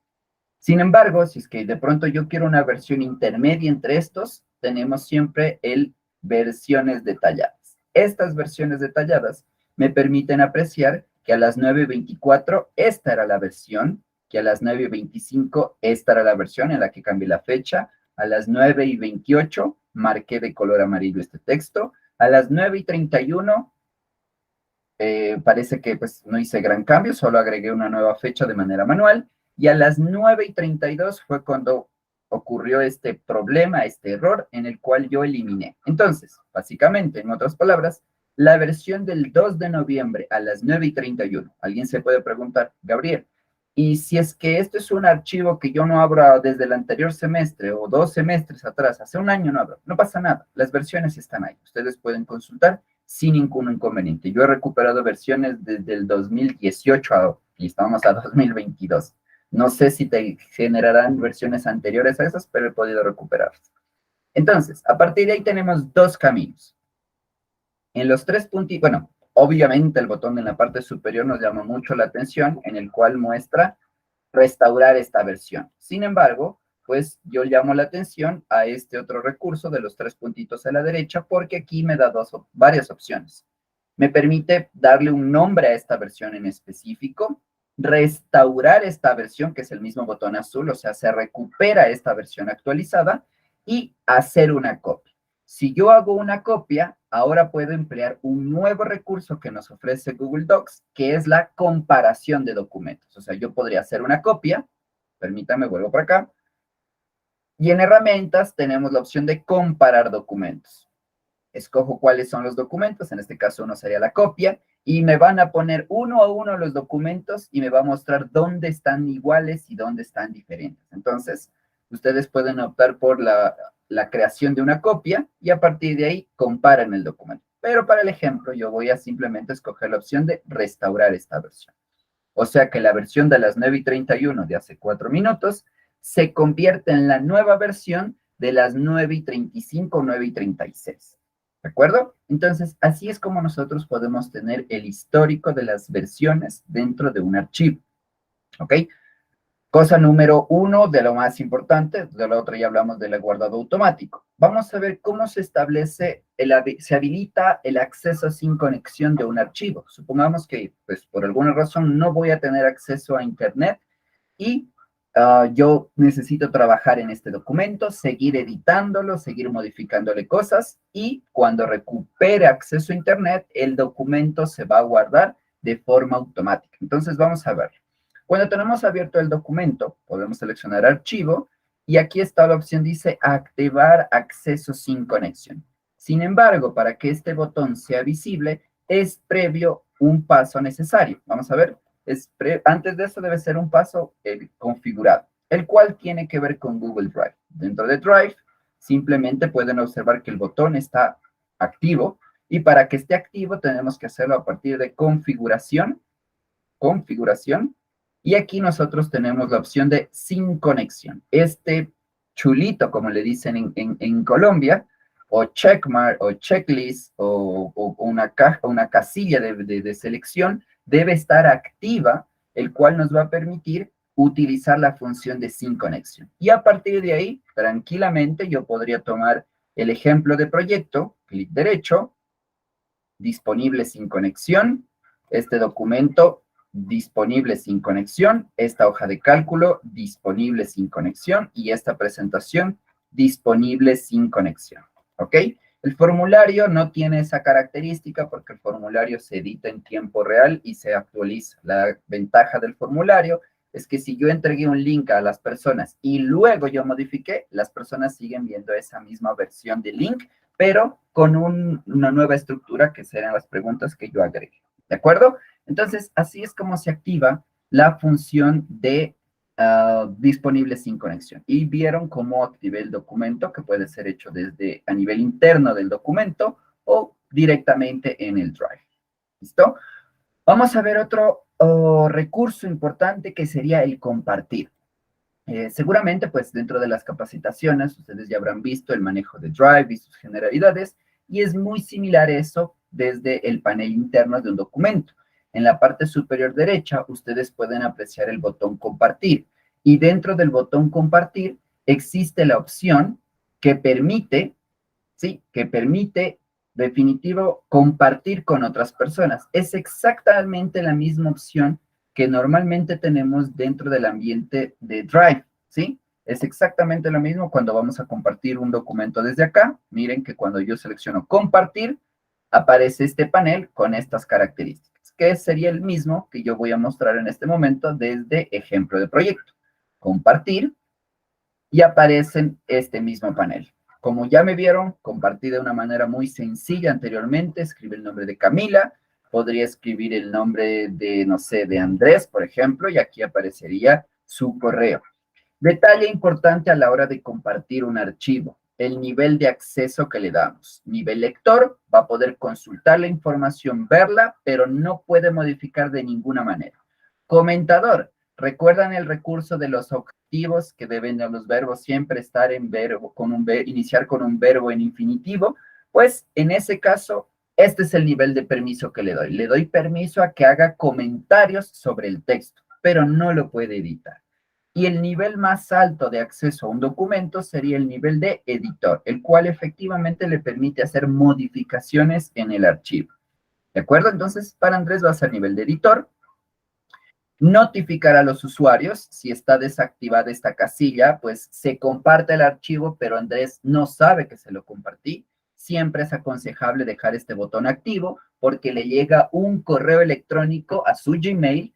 Sin embargo, si es que de pronto yo quiero una versión intermedia entre estos, tenemos siempre el versiones detalladas. Estas versiones detalladas me permiten apreciar que a las 9:24 esta era la versión, que a las 9:25 esta era la versión en la que cambié la fecha, a las 9:28 marqué de color amarillo este texto, a las 9:31 parece que pues no hice gran cambio, solo agregué una nueva fecha de manera manual, y a las 9:32 fue cuando ocurrió este problema, este error, en el cual yo eliminé. Entonces, básicamente, en otras palabras, la versión del 2 de noviembre a las 9:31. Alguien se puede preguntar, Gabriel, y si es que esto es un archivo que yo no abro desde el anterior semestre o 2 semestres atrás, hace un año no abro, no pasa nada, las versiones están ahí, ustedes pueden consultar sin ningún inconveniente. Yo he recuperado versiones desde el 2018 y estamos a 2022. No sé si te generarán versiones anteriores a esas, pero he podido recuperarlas. Entonces, a partir de ahí tenemos dos caminos. En los tres puntos, bueno, obviamente el botón en la parte superior nos llama mucho la atención, en el cual muestra restaurar esta versión. Sin embargo, pues yo llamo la atención a este otro recurso de los tres puntitos a la derecha, porque aquí me da varias opciones. Me permite darle un nombre a esta versión en específico, restaurar esta versión, que es el mismo botón azul, o sea, se recupera esta versión actualizada, y hacer una copia. Si yo hago una copia, ahora puedo emplear un nuevo recurso que nos ofrece Google Docs, que es la comparación de documentos. O sea, yo podría hacer una copia, permítame, vuelvo para acá, y en herramientas tenemos la opción de comparar documentos. Escojo cuáles son los documentos, en este caso uno sería la copia, y me van a poner uno a uno los documentos y me va a mostrar dónde están iguales y dónde están diferentes. Entonces, ustedes pueden optar por la creación de una copia y a partir de ahí comparan el documento. Pero para el ejemplo, yo voy a simplemente escoger la opción de restaurar esta versión. O sea que la versión de las 9:31 de hace 4 minutos se convierte en la nueva versión de las 9:35 o 9:36. ¿De acuerdo? Entonces, así es como nosotros podemos tener el histórico de las versiones dentro de un archivo. ¿Ok? Cosa número 1 de lo más importante, de lo otro ya hablamos del guardado automático. Vamos a ver cómo se establece, se habilita el acceso sin conexión de un archivo. Supongamos que, pues, por alguna razón no voy a tener acceso a Internet y yo necesito trabajar en este documento, seguir editándolo, seguir modificándole cosas y cuando recupere acceso a Internet, el documento se va a guardar de forma automática. Entonces, vamos a ver. Cuando tenemos abierto el documento, podemos seleccionar archivo y aquí está la opción, dice activar acceso sin conexión. Sin embargo, para que este botón sea visible, es previo un paso necesario. Vamos a ver, antes de eso debe ser un paso configurado, el cual tiene que ver con Google Drive. Dentro de Drive, simplemente pueden observar que el botón está activo y para que esté activo tenemos que hacerlo a partir de configuración, y aquí nosotros tenemos la opción de sin conexión. Este chulito, como le dicen en Colombia, o checkmark, o checklist, o una casilla de selección, debe estar activa, el cual nos va a permitir utilizar la función de sin conexión. Y a partir de ahí, tranquilamente, yo podría tomar el ejemplo de proyecto, clic derecho, disponible sin conexión, este documento disponible sin conexión, esta hoja de cálculo disponible sin conexión y esta presentación disponible sin conexión, ¿ok? El formulario no tiene esa característica porque el formulario se edita en tiempo real y se actualiza. La ventaja del formulario es que si yo entregué un link a las personas y luego yo modifiqué, las personas siguen viendo esa misma versión de link, pero con una nueva estructura que serán las preguntas que yo agregue, ¿de acuerdo? Entonces, así es como se activa la función de disponible sin conexión. Y vieron cómo activé el documento, que puede ser hecho desde a nivel interno del documento o directamente en el Drive. ¿Listo? Vamos a ver otro recurso importante que sería el compartir. Seguramente, pues, dentro de las capacitaciones, ustedes ya habrán visto el manejo de Drive y sus generalidades, y es muy similar eso desde el panel interno de un documento. En la parte superior derecha, ustedes pueden apreciar el botón compartir, y dentro del botón compartir existe la opción que permite, ¿sí? Que permite, definitivo, compartir con otras personas. Es exactamente la misma opción que normalmente tenemos dentro del ambiente de Drive, ¿sí? Es exactamente lo mismo cuando vamos a compartir un documento desde acá. Miren que cuando yo selecciono compartir, aparece este panel con estas características, que sería el mismo que yo voy a mostrar en este momento desde ejemplo de proyecto. Compartir, y aparecen este mismo panel. Como ya me vieron, compartí de una manera muy sencilla anteriormente, escribí el nombre de Camila, podría escribir el nombre de, no sé, de Andrés, por ejemplo, y aquí aparecería su correo. Detalle importante a la hora de compartir un archivo, el nivel de acceso que le damos. Nivel lector, va a poder consultar la información, verla, pero no puede modificar de ninguna manera. Comentador, ¿recuerdan el recurso de los objetivos que deben de los verbos siempre estar en verbo, iniciar con un verbo en infinitivo? Pues en ese caso, este es el nivel de permiso que le doy. Le doy permiso a que haga comentarios sobre el texto, pero no lo puede editar. Y el nivel más alto de acceso a un documento sería el nivel de editor, el cual efectivamente le permite hacer modificaciones en el archivo. ¿De acuerdo? Entonces, para Andrés va a ser nivel de editor. Notificar a los usuarios, si está desactivada esta casilla, pues se comparte el archivo, pero Andrés no sabe que se lo compartí. Siempre es aconsejable dejar este botón activo porque le llega un correo electrónico a su Gmail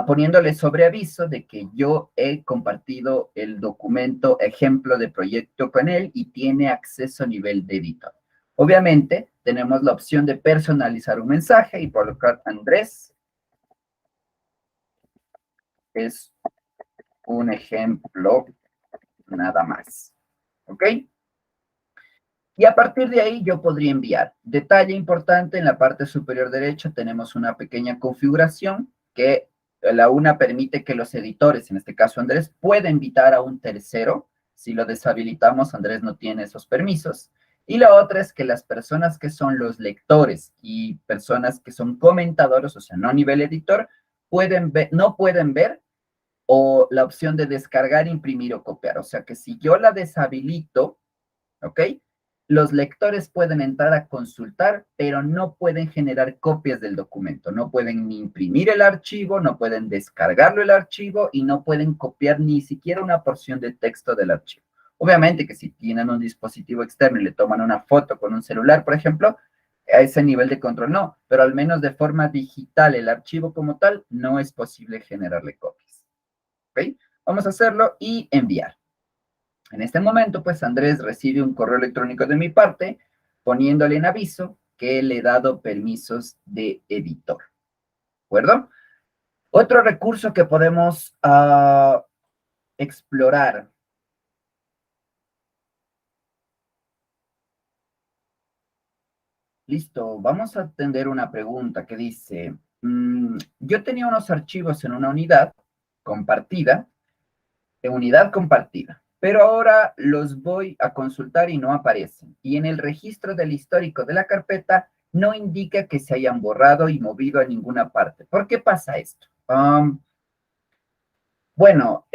poniéndole sobre aviso de que yo he compartido el documento ejemplo de proyecto con él y tiene acceso a nivel de editor. Obviamente, tenemos la opción de personalizar un mensaje y colocar Andrés es un ejemplo nada más. ¿Ok? Y a partir de ahí yo podría enviar. Detalle importante, en la parte superior derecha tenemos una pequeña configuración que la una permite que los editores, en este caso Andrés, pueda invitar a un tercero. Si lo deshabilitamos, Andrés no tiene esos permisos. Y la otra es que las personas que son los lectores y personas que son comentadores, o sea, no a nivel editor, no pueden ver o la opción de descargar, imprimir o copiar. O sea que si yo la deshabilito, ¿ok? Los lectores pueden entrar a consultar, pero no pueden generar copias del documento. No pueden ni imprimir el archivo, no pueden descargarlo el archivo y no pueden copiar ni siquiera una porción de texto del archivo. Obviamente que si tienen un dispositivo externo y le toman una foto con un celular, por ejemplo, a ese nivel de control no, pero al menos de forma digital, el archivo como tal, no es posible generarle copias. ¿Ok? Vamos a hacerlo y enviar. En este momento, pues Andrés recibe un correo electrónico de mi parte poniéndole en aviso que le he dado permisos de editor. ¿De acuerdo? Otro recurso que podemos explorar. Listo, vamos a atender una pregunta que dice, yo tenía unos archivos en una unidad compartida, pero ahora los voy a consultar y no aparecen. Y en el registro del histórico de la carpeta no indica que se hayan borrado y movido a ninguna parte. ¿Por qué pasa esto? Bueno,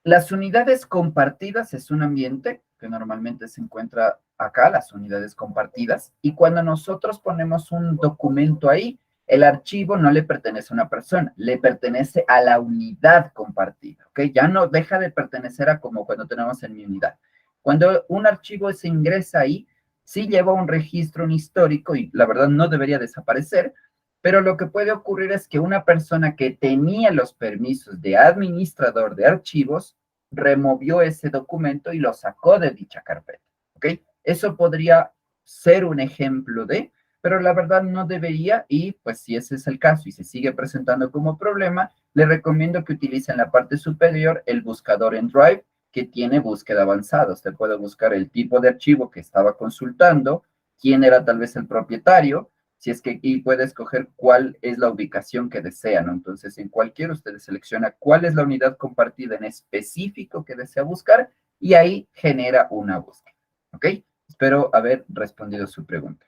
las unidades compartidas es un ambiente que normalmente se encuentra acá, las unidades compartidas, y cuando nosotros ponemos un documento ahí, el archivo no le pertenece a una persona, le pertenece a la unidad compartida, ¿ok? Ya no deja de pertenecer a como cuando tenemos en mi unidad. Cuando un archivo se ingresa ahí, sí lleva un registro, un histórico, y la verdad no debería desaparecer, pero lo que puede ocurrir es que una persona que tenía los permisos de administrador de archivos removió ese documento y lo sacó de dicha carpeta, ¿ok? Eso podría ser un ejemplo de, pero la verdad no debería y pues si ese es el caso y se sigue presentando como problema, le recomiendo que utilice en la parte superior el buscador en Drive que tiene búsqueda avanzada. Usted puede buscar el tipo de archivo que estaba consultando, quién era tal vez el propietario, si es que, y puede escoger cuál es la ubicación que desea, ¿no? Entonces, en cualquiera usted selecciona cuál es la unidad compartida en específico que desea buscar y ahí genera una búsqueda, ¿ok? Espero haber respondido su pregunta.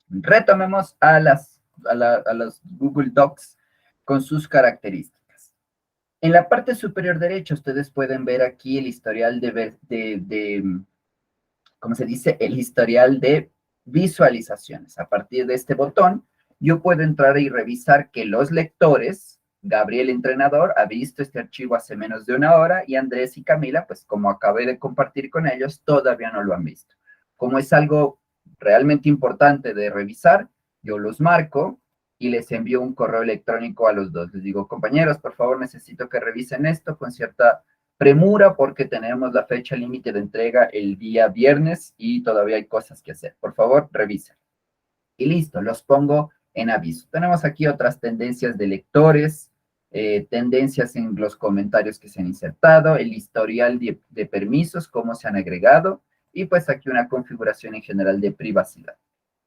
Retomemos a los Google Docs con sus características. En la parte superior derecha ustedes pueden ver aquí el historial ¿cómo se dice? El historial de visualizaciones. A partir de este botón, yo puedo entrar y revisar que los lectores, Gabriel entrenador, ha visto este archivo hace menos de una hora y Andrés y Camila, pues como acabé de compartir con ellos, todavía no lo han visto. Como es algo realmente importante de revisar, yo los marco y les envío un correo electrónico a los dos. Les digo, compañeros, por favor, necesito que revisen esto con cierta premura porque tenemos la fecha límite de entrega el día viernes y todavía hay cosas que hacer. Por favor, revisen. Y listo, los pongo en aviso. Tenemos aquí otras tendencias de lectores, tendencias en los comentarios que se han insertado, el historial de permisos, cómo se han agregado, y pues aquí una configuración en general de privacidad.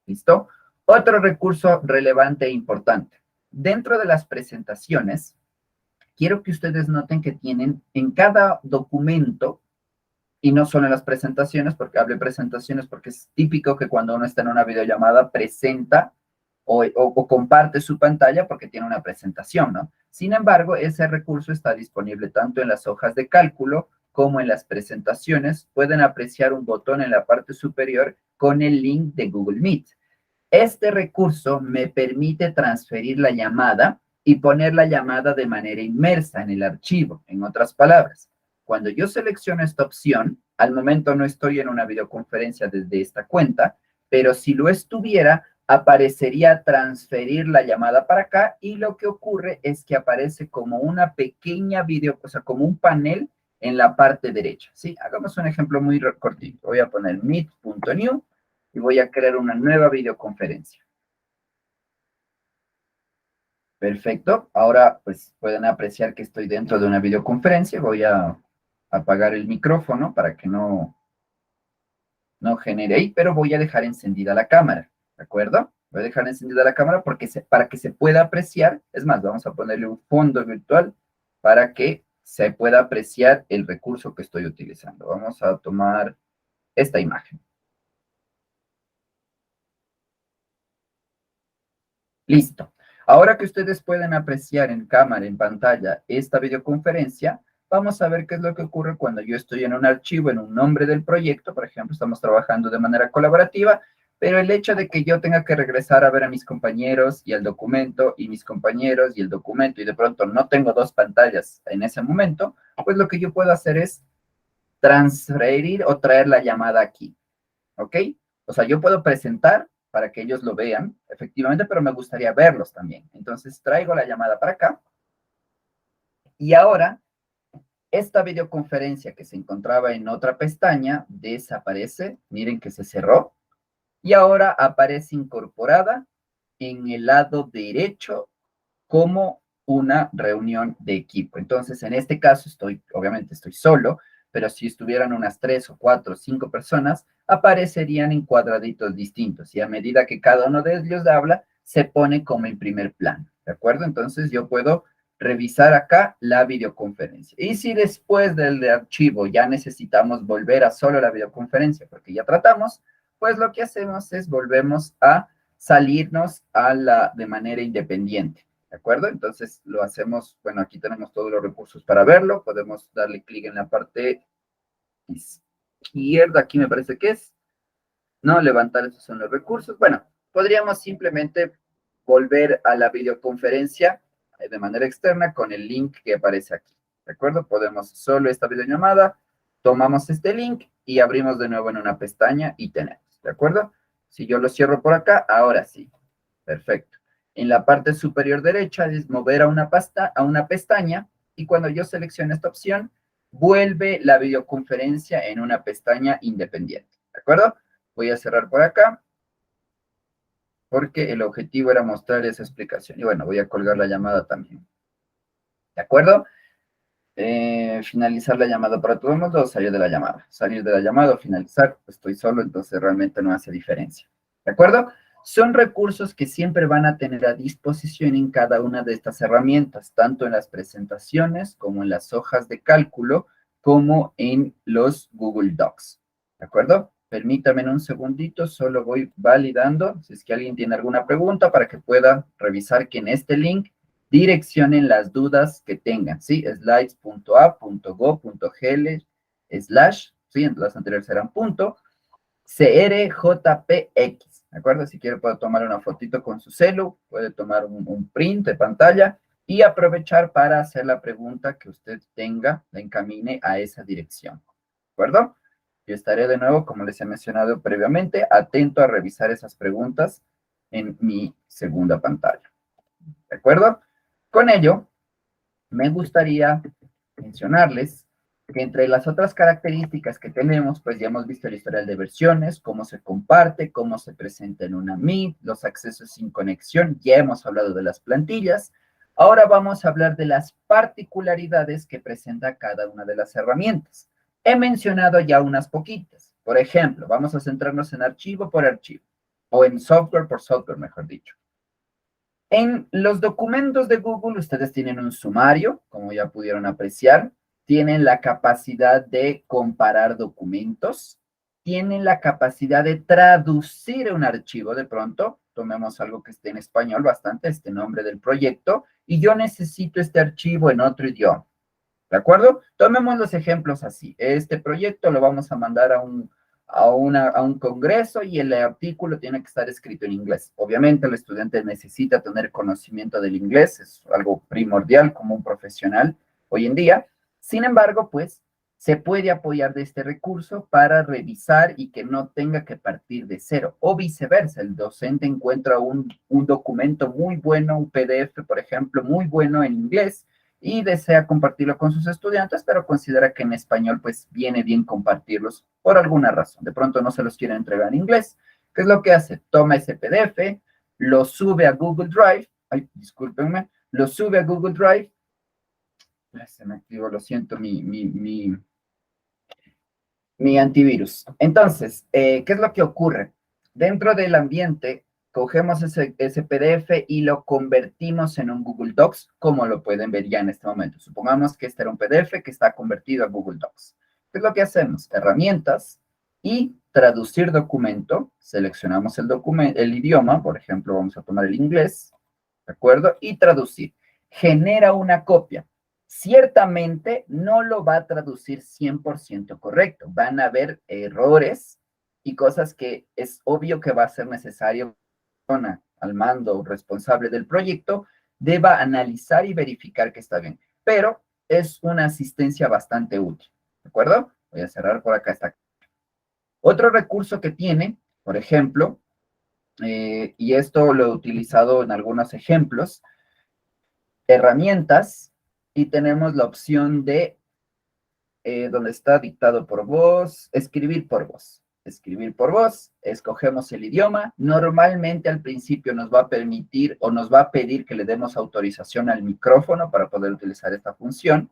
¿Listo? Otro recurso relevante e importante. Dentro de las presentaciones, quiero que ustedes noten que tienen en cada documento, y no solo en las presentaciones, porque hable presentaciones, porque es típico que cuando uno está en una videollamada presenta o comparte su pantalla porque tiene una presentación, ¿no? Sin embargo, ese recurso está disponible tanto en las hojas de cálculo como en las presentaciones. Pueden apreciar un botón en la parte superior con el link de Google Meet. Este recurso me permite transferir la llamada y poner la llamada de manera inmersa en el archivo. En otras palabras, cuando yo selecciono esta opción, al momento no estoy en una videoconferencia desde esta cuenta, pero si lo estuviera, aparecería transferir la llamada para acá y lo que ocurre es que aparece como una pequeña video, o sea, como un panel en la parte derecha. ¿Sí? Hagamos un ejemplo muy cortito. Voy a poner meet.new y voy a crear una nueva videoconferencia. Perfecto. Ahora, pues pueden apreciar que estoy dentro de una videoconferencia. Voy a apagar el micrófono para que no genere ahí, pero voy a dejar encendida la cámara, ¿de acuerdo? Voy a dejar encendida la cámara porque para que se pueda apreciar, es más, vamos a ponerle un fondo virtual para que se pueda apreciar el recurso que estoy utilizando. Vamos a tomar esta imagen. Listo. Ahora que ustedes pueden apreciar en cámara, en pantalla, esta videoconferencia, vamos a ver qué es lo que ocurre cuando yo estoy en un archivo, en un nombre del proyecto. Por ejemplo, estamos trabajando de manera colaborativa, pero el hecho de que yo tenga que regresar a ver a mis compañeros y al documento, y mis compañeros y el documento, y de pronto no tengo dos pantallas en ese momento, pues lo que yo puedo hacer es transferir o traer la llamada aquí, ¿ok? O sea, yo puedo presentar para que ellos lo vean, efectivamente, pero me gustaría verlos también. Entonces traigo la llamada para acá. Y ahora, esta videoconferencia que se encontraba en otra pestaña desaparece. Miren que se cerró. Y ahora aparece incorporada en el lado derecho como una reunión de equipo. Entonces, en este caso obviamente estoy solo, pero si estuvieran unas 3 o 4 o 5 personas, aparecerían en cuadraditos distintos y a medida que cada uno de ellos habla, se pone como en primer plano, ¿de acuerdo? Entonces, yo puedo revisar acá la videoconferencia. Y si después del archivo ya necesitamos volver a solo la videoconferencia, porque ya tratamos, pues lo que hacemos es volvemos a salirnos de manera independiente. ¿De acuerdo? Entonces lo hacemos, bueno, aquí tenemos todos los recursos para verlo. Podemos darle clic en la parte izquierda, aquí me parece que es. No, levantar, esos son los recursos. Bueno, podríamos simplemente volver a la videoconferencia de manera externa con el link que aparece aquí. ¿De acuerdo? Podemos solo esta videollamada, tomamos este link y abrimos de nuevo en una pestaña y tenemos. ¿De acuerdo? Si yo lo cierro por acá, ahora sí. Perfecto. En la parte superior derecha es mover a una pestaña y cuando yo selecciono esta opción, vuelve la videoconferencia en una pestaña independiente. ¿De acuerdo? Voy a cerrar por acá porque el objetivo era mostrar esa explicación. Y bueno, voy a colgar la llamada también. ¿De acuerdo? Finalizar la llamada para todo el mundo o salir de la llamada. Salir de la llamada o finalizar, estoy solo, entonces realmente no hace diferencia. ¿De acuerdo? Son recursos que siempre van a tener a disposición en cada una de estas herramientas, tanto en las presentaciones como en las hojas de cálculo, como en los Google Docs. ¿De acuerdo? Permítame un segundito, solo voy validando, si es que alguien tiene alguna pregunta, para que pueda revisar que en este link direccionen las dudas que tengan, ¿sí? Slides.a.go.gl /, ¿sí? Las anteriores serán CRJPX, ¿de acuerdo? Si quiere puede tomar una fotito con su celu, puede tomar un print de pantalla y aprovechar para hacer la pregunta que usted tenga, la encamine a esa dirección, ¿de acuerdo? Yo estaré de nuevo, como les he mencionado previamente, atento a revisar esas preguntas en mi segunda pantalla, ¿de acuerdo? Con ello, me gustaría mencionarles que entre las otras características que tenemos, pues ya hemos visto el historial de versiones, cómo se comparte, cómo se presenta en una Meet, los accesos sin conexión, ya hemos hablado de las plantillas. Ahora vamos a hablar de las particularidades que presenta cada una de las herramientas. He mencionado ya unas poquitas. Por ejemplo, vamos a centrarnos en archivo por archivo, o en software por software, mejor dicho. En los documentos de Google, ustedes tienen un sumario, como ya pudieron apreciar, tienen la capacidad de comparar documentos, tienen la capacidad de traducir un archivo de pronto, tomemos algo que esté en español bastante, este nombre del proyecto, y yo necesito este archivo en otro idioma, ¿de acuerdo? Tomemos los ejemplos así, este proyecto lo vamos a mandar a un congreso y el artículo tiene que estar escrito en inglés. Obviamente el estudiante necesita tener conocimiento del inglés, es algo primordial como un profesional hoy en día. Sin embargo, pues se puede apoyar de este recurso para revisar y que no tenga que partir de cero. O viceversa, el docente encuentra un documento muy bueno, un PDF, por ejemplo, muy bueno en inglés, y desea compartirlo con sus estudiantes, pero considera que en español pues viene bien compartirlos por alguna razón. De pronto no se los quiere entregar en inglés. ¿Qué es lo que hace? Toma ese PDF, lo sube a Google Drive, ay, discúlpenme, lo sube a Google Drive, se me activó, lo siento, mi antivirus. Entonces, ¿qué es lo que ocurre? Dentro del ambiente, cogemos ese PDF y lo convertimos en un Google Docs, como lo pueden ver ya en este momento. Supongamos que este era un PDF que está convertido a Google Docs. ¿Qué es lo que hacemos? Herramientas y traducir documento. Seleccionamos el idioma, por ejemplo, vamos a tomar el inglés, ¿de acuerdo? Y traducir. Genera una copia. Ciertamente no lo va a traducir 100% correcto. Van a haber errores y cosas que es obvio que va a ser necesario al mando responsable del proyecto deba analizar y verificar que está bien. Pero es una asistencia bastante útil. ¿De acuerdo? Voy a cerrar por acá esta. Otro recurso que tiene, por ejemplo, y esto lo he utilizado en algunos ejemplos, herramientas, y tenemos la opción de, donde está dictado por voz, escribir por voz. Escribir por voz, escogemos el idioma. Normalmente al principio nos va a permitir o nos va a pedir que le demos autorización al micrófono para poder utilizar esta función.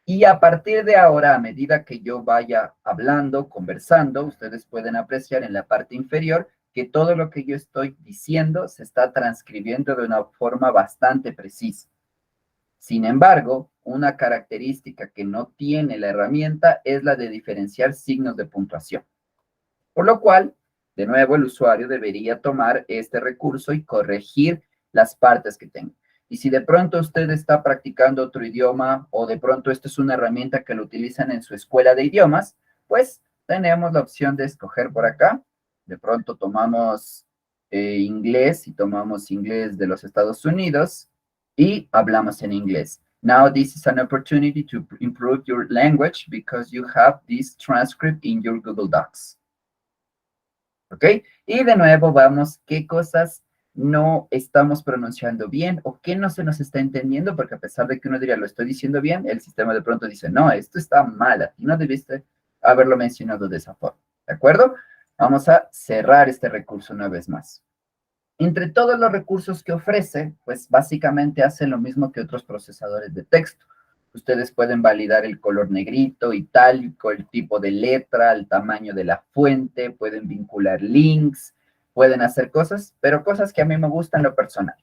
Y a partir de ahora, a medida que yo vaya hablando, conversando, ustedes pueden apreciar en la parte inferior que todo lo que yo estoy diciendo se está transcribiendo de una forma bastante precisa. Sin embargo, una característica que no tiene la herramienta es la de diferenciar signos de puntuación. Por lo cual, de nuevo, el usuario debería tomar este recurso y corregir las partes que tenga. Y si de pronto usted está practicando otro idioma o de pronto esta es una herramienta que lo utilizan en su escuela de idiomas, pues tenemos la opción de escoger por acá. De pronto tomamos inglés y tomamos inglés de los Estados Unidos y hablamos en inglés. Now this is an opportunity to improve your language because you have this transcript in your Google Docs. ¿Ok? Y de nuevo vamos, qué cosas no estamos pronunciando bien o qué no se nos está entendiendo, porque a pesar de que uno diría, lo estoy diciendo bien, el sistema de pronto dice, no, esto está mal, a ti no debiste haberlo mencionado de esa forma. ¿De acuerdo? Vamos a cerrar este recurso una vez más. Entre todos los recursos que ofrece, pues básicamente hace lo mismo que otros procesadores de texto. Ustedes pueden validar el color negrito, itálico, el tipo de letra, el tamaño de la fuente, pueden vincular links, pueden hacer cosas, pero cosas que a mí me gustan en lo personal.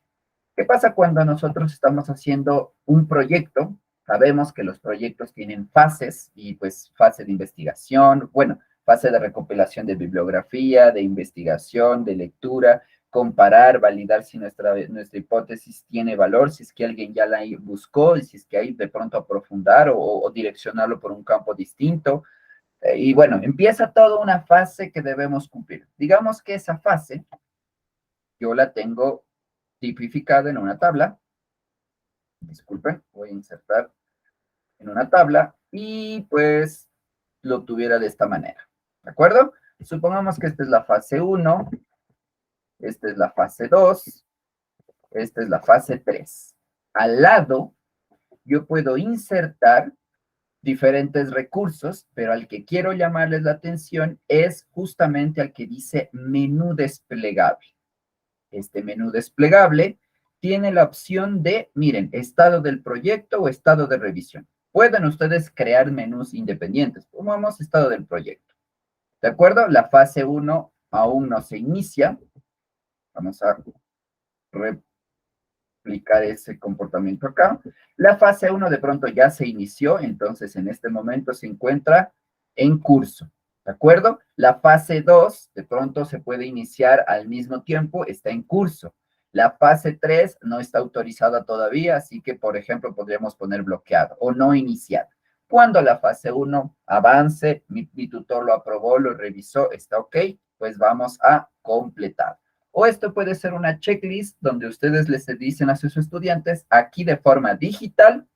¿Qué pasa cuando nosotros estamos haciendo un proyecto? Sabemos que los proyectos tienen fases y pues fase de investigación, bueno, fase de recopilación de bibliografía, de investigación, de lectura, comparar, validar si nuestra hipótesis tiene valor, si es que alguien ya la buscó y si es que hay de pronto aprofundar o direccionarlo por un campo distinto. Y bueno, empieza toda una fase que debemos cumplir. Digamos que esa fase yo la tengo tipificada en una tabla. Disculpen, voy a insertar en una tabla y pues lo tuviera de esta manera. ¿De acuerdo? Supongamos que esta es la fase 1, esta es la fase 2, esta es la fase 3. Al lado, yo puedo insertar diferentes recursos, pero al que quiero llamarles la atención es justamente al que dice menú desplegable. Este menú desplegable tiene la opción de, miren, estado del proyecto o estado de revisión. Pueden ustedes crear menús independientes. Pongamos estado del proyecto. ¿De acuerdo? La fase 1 aún no se inicia. Vamos a replicar ese comportamiento acá. La fase 1 de pronto ya se inició, entonces en este momento se encuentra en curso. ¿De acuerdo? La fase 2 de pronto se puede iniciar al mismo tiempo, está en curso. La fase 3 no está autorizada todavía, así que, por ejemplo, podríamos poner bloqueado o no iniciar. Cuando la fase 1 avance, mi tutor lo aprobó, lo revisó, está ok, pues vamos a completar. O esto puede ser una checklist donde ustedes les dicen a sus estudiantes, aquí de forma digital,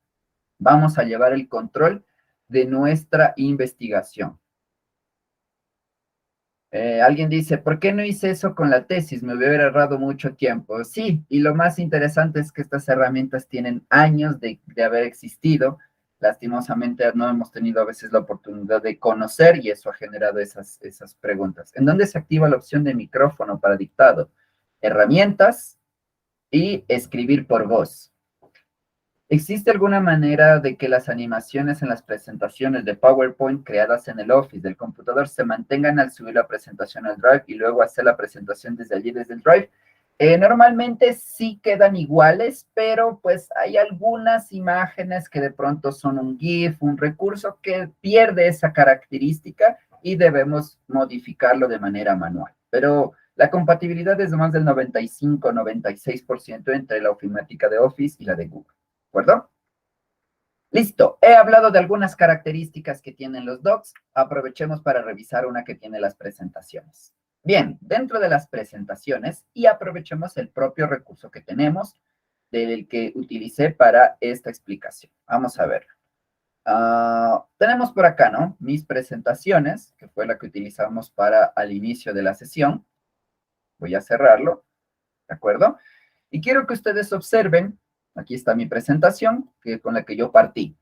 vamos a llevar el control de nuestra investigación. Alguien dice, ¿por qué no hice eso con la tesis? Me hubiera ahorrado mucho tiempo. Sí, y lo más interesante es que estas herramientas tienen años de haber existido. Lastimosamente no hemos tenido a veces la oportunidad de conocer y eso ha generado esas preguntas. ¿En dónde se activa la opción de micrófono para dictado? Herramientas y escribir por voz. ¿Existe alguna manera de que las animaciones en las presentaciones de PowerPoint creadas en el Office del computador se mantengan al subir la presentación al Drive y luego hacer la presentación desde allí, desde el Drive? Normalmente sí quedan iguales, pero pues hay algunas imágenes que de pronto son un GIF, un recurso que pierde esa característica y debemos modificarlo de manera manual. Pero la compatibilidad es de más del 95-96% entre la ofimática de Office y la de Google. ¿De acuerdo? Listo. He hablado de algunas características que tienen los docs. Aprovechemos para revisar una que tiene las presentaciones. Bien, dentro de las presentaciones, y aprovechemos el propio recurso que tenemos, del que utilicé para esta explicación. Vamos a ver. Tenemos por acá, ¿no? Mis presentaciones, que fue la que utilizamos para al inicio de la sesión. Voy a cerrarlo, ¿de acuerdo? Y quiero que ustedes observen, aquí está mi presentación, con la que yo partí,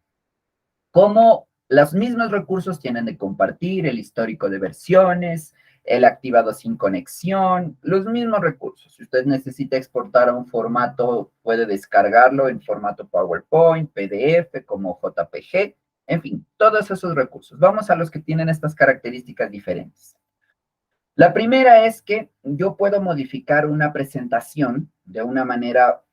cómo los mismos recursos tienen de compartir, el histórico de versiones, el activado sin conexión, los mismos recursos. Si usted necesita exportar a un formato, puede descargarlo en formato PowerPoint, PDF, como JPG, en fin, todos esos recursos. Vamos a los que tienen estas características diferentes. La primera es que yo puedo modificar una presentación de una manera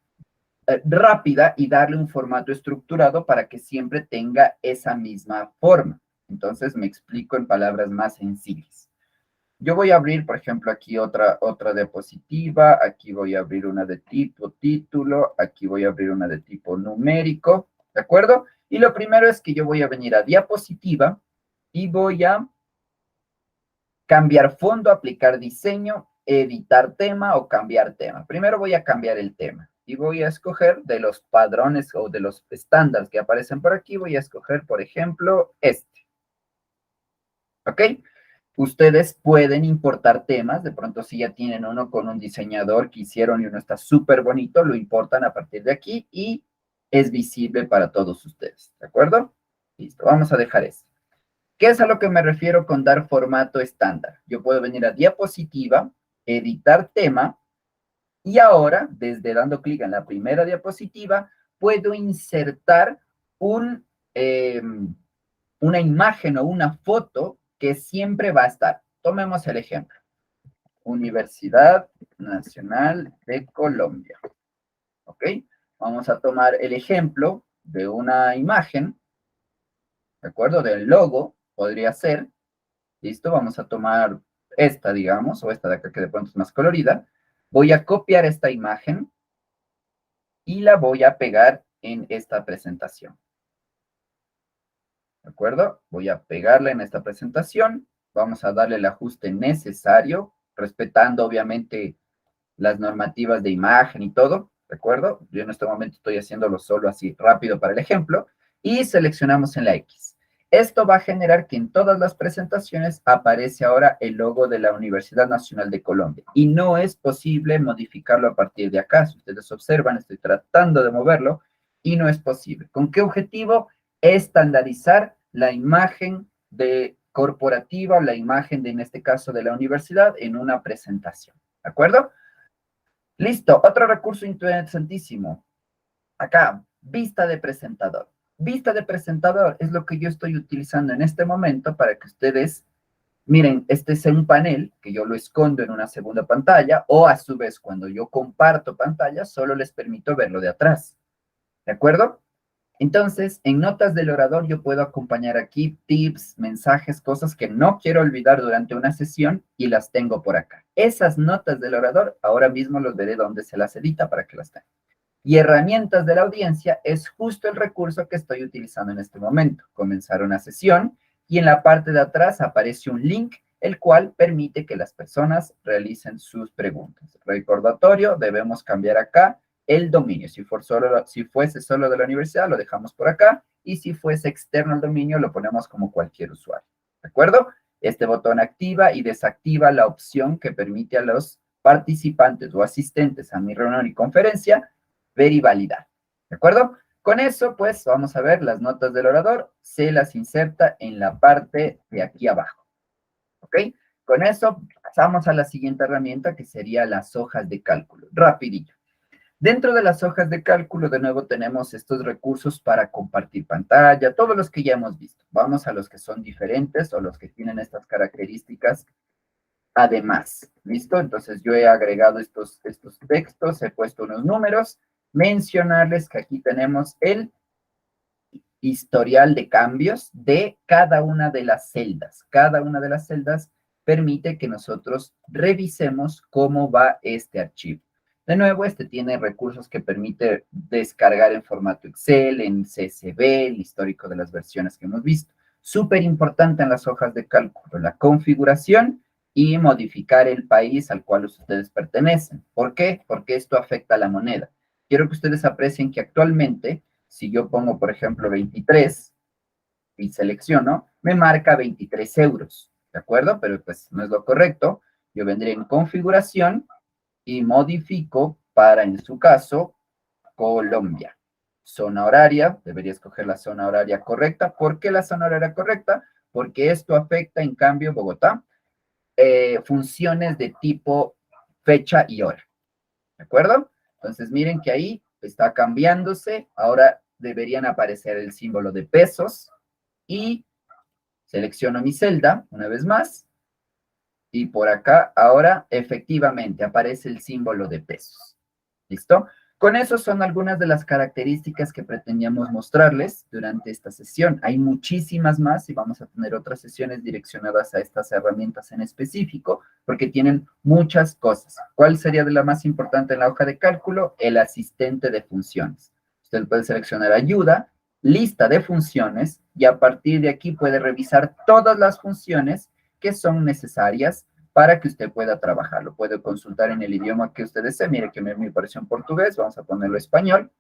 rápida y darle un formato estructurado para que siempre tenga esa misma forma. Entonces, me explico en palabras más sencillas. Yo voy a abrir, por ejemplo, aquí otra diapositiva, aquí voy a abrir una de tipo título, aquí voy a abrir una de tipo numérico, ¿de acuerdo? Y lo primero es que yo voy a venir a diapositiva y voy a cambiar fondo, aplicar diseño, editar tema o cambiar tema. Primero voy a cambiar el tema y voy a escoger de los padrones o de los estándares que aparecen por aquí, voy a escoger, por ejemplo, este. ¿Ok? Ustedes pueden importar temas, de pronto si ya tienen uno con un diseñador que hicieron y uno está súper bonito, lo importan a partir de aquí y es visible para todos ustedes, ¿de acuerdo? Listo, vamos a dejar esto. ¿Qué es a lo que me refiero con dar formato estándar? Yo puedo venir a diapositiva, editar tema, y ahora, desde dando clic en la primera diapositiva, puedo insertar eh, una imagen o una foto que siempre va a estar. Tomemos el ejemplo. Universidad Nacional de Colombia. ¿Ok? Vamos a tomar el ejemplo de una imagen, ¿de acuerdo? Del logo, podría ser. ¿Listo? Vamos a tomar esta, digamos, o esta de acá que de pronto es más colorida. Voy a copiar esta imagen y la voy a pegar en esta presentación. ¿De acuerdo? Voy a pegarla en esta presentación. Vamos a darle el ajuste necesario, respetando obviamente las normativas de imagen y todo. ¿De acuerdo? Yo en este momento estoy haciéndolo solo así rápido para el ejemplo. Y seleccionamos en la X. Esto va a generar que en todas las presentaciones aparece ahora el logo de la Universidad Nacional de Colombia. Y no es posible modificarlo a partir de acá. Si ustedes observan, estoy tratando de moverlo y no es posible. ¿Con qué objetivo? Estandarizar la imagen corporativa, la imagen en este caso de la universidad en una presentación. ¿De acuerdo? Listo. Otro recurso interesantísimo. Acá, vista de presentador. Vista de presentador es lo que yo estoy utilizando en este momento para que ustedes miren, este es un panel que yo lo escondo en una segunda pantalla o a su vez cuando yo comparto pantalla solo les permito verlo de atrás. ¿De acuerdo? Entonces, en notas del orador yo puedo acompañar aquí tips, mensajes, cosas que no quiero olvidar durante una sesión y las tengo por acá. Esas notas del orador ahora mismo los veré donde se las edita para que las tengan. Y herramientas de la audiencia es justo el recurso que estoy utilizando en este momento. Comenzar una sesión y en la parte de atrás aparece un link, el cual permite que las personas realicen sus preguntas. Recordatorio, debemos cambiar acá el dominio. Si fuese solo de la universidad, lo dejamos por acá. Y si fuese externo al dominio, lo ponemos como cualquier usuario. ¿De acuerdo? Este botón activa y desactiva la opción que permite a los participantes o asistentes a mi reunión y conferencia ver y validar. ¿De acuerdo? Con eso, pues, vamos a ver las notas del orador. Se las inserta en la parte de aquí abajo. ¿Ok? Con eso, pasamos a la siguiente herramienta, que sería las hojas de cálculo. Rapidillo. Dentro de las hojas de cálculo, de nuevo, tenemos estos recursos para compartir pantalla, todos los que ya hemos visto. Vamos a los que son diferentes o los que tienen estas características además. ¿Listo? Entonces, yo he agregado estos textos, he puesto unos números. Mencionarles que aquí tenemos el historial de cambios de cada una de las celdas. Cada una de las celdas permite que nosotros revisemos cómo va este archivo. De nuevo, este tiene recursos que permite descargar en formato Excel, en CSV, el histórico de las versiones que hemos visto. Súper importante en las hojas de cálculo, la configuración y modificar el país al cual ustedes pertenecen. ¿Por qué? Porque esto afecta a la moneda. Quiero que ustedes aprecien que actualmente, si yo pongo, por ejemplo, 23 y selecciono, me marca 23 euros, ¿de acuerdo? Pero pues no es lo correcto. Yo vendré en configuración y modifico para, en su caso, Colombia. Zona horaria, debería escoger la zona horaria correcta. ¿Por qué la zona horaria correcta? Porque esto afecta, en cambio, Bogotá, funciones de tipo fecha y hora. ¿De acuerdo? Entonces, miren que ahí está cambiándose. Ahora deberían aparecer el símbolo de pesos y selecciono mi celda una vez más. Y por acá, ahora, efectivamente, aparece el símbolo de pesos. ¿Listo? Con eso son algunas de las características que pretendíamos mostrarles durante esta sesión. Hay muchísimas más y vamos a tener otras sesiones direccionadas a estas herramientas en específico, porque tienen muchas cosas. ¿Cuál sería de la más importante en la hoja de cálculo? El asistente de funciones. Usted puede seleccionar ayuda, lista de funciones, y a partir de aquí puede revisar todas las funciones que son necesarias para que usted pueda trabajarlo. Puede consultar en el idioma que usted desee. Mire que me pareció en portugués, vamos a ponerlo español.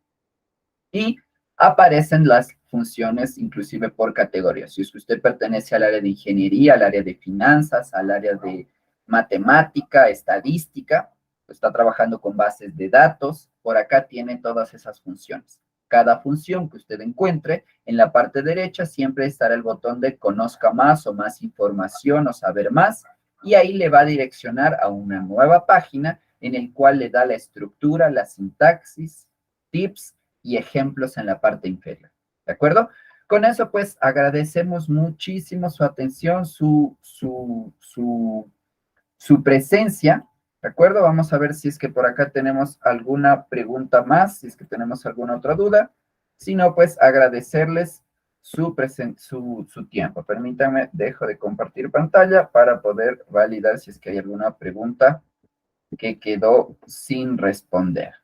Y aparecen las funciones inclusive por categorías. Si es que usted pertenece al área de ingeniería, al área de finanzas, al área de matemática, estadística, está trabajando con bases de datos, por acá tiene todas esas funciones. Cada función que usted encuentre, en la parte derecha siempre estará el botón de conozca más o más información o saber más, y ahí le va a direccionar a una nueva página en el cual le da la estructura, la sintaxis, tips y ejemplos en la parte inferior. ¿De acuerdo? Con eso, pues, agradecemos muchísimo su atención, su presencia. ¿De acuerdo? Vamos a ver si es que por acá tenemos alguna pregunta más, si es que tenemos alguna otra duda. Si no, pues, agradecerles su tiempo. Permítanme, dejo de compartir pantalla para poder validar si es que hay alguna pregunta que quedó sin responder.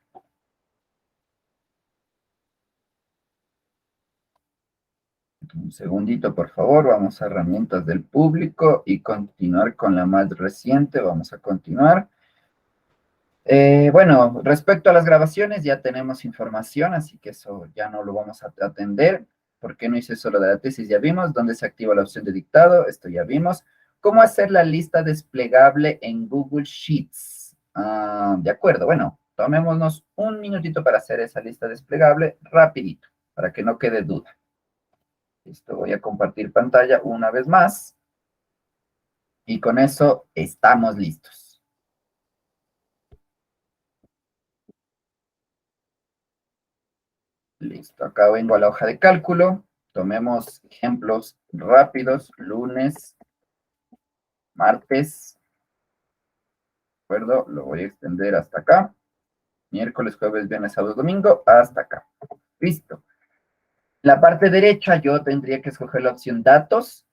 Un segundito, por favor. Vamos a herramientas del público y continuar con la más reciente. Vamos a continuar. Bueno, respecto a las grabaciones ya tenemos información, así que eso ya no lo vamos a atender. ¿Por qué no hice solo de la tesis? Ya vimos. ¿Dónde se activa la opción de dictado? Esto ya vimos. ¿Cómo hacer la lista desplegable en Google Sheets? De acuerdo, bueno, tomémonos un minutito para hacer esa lista desplegable rapidito, para que no quede duda. Listo, voy a compartir pantalla una vez más. Y con eso estamos listos. Listo, acá vengo a la hoja de cálculo. Tomemos ejemplos rápidos. Lunes, martes. ¿De acuerdo? Lo voy a extender hasta acá. Miércoles, jueves, viernes, sábado, domingo, hasta acá. Listo. La parte derecha yo tendría que escoger la opción datos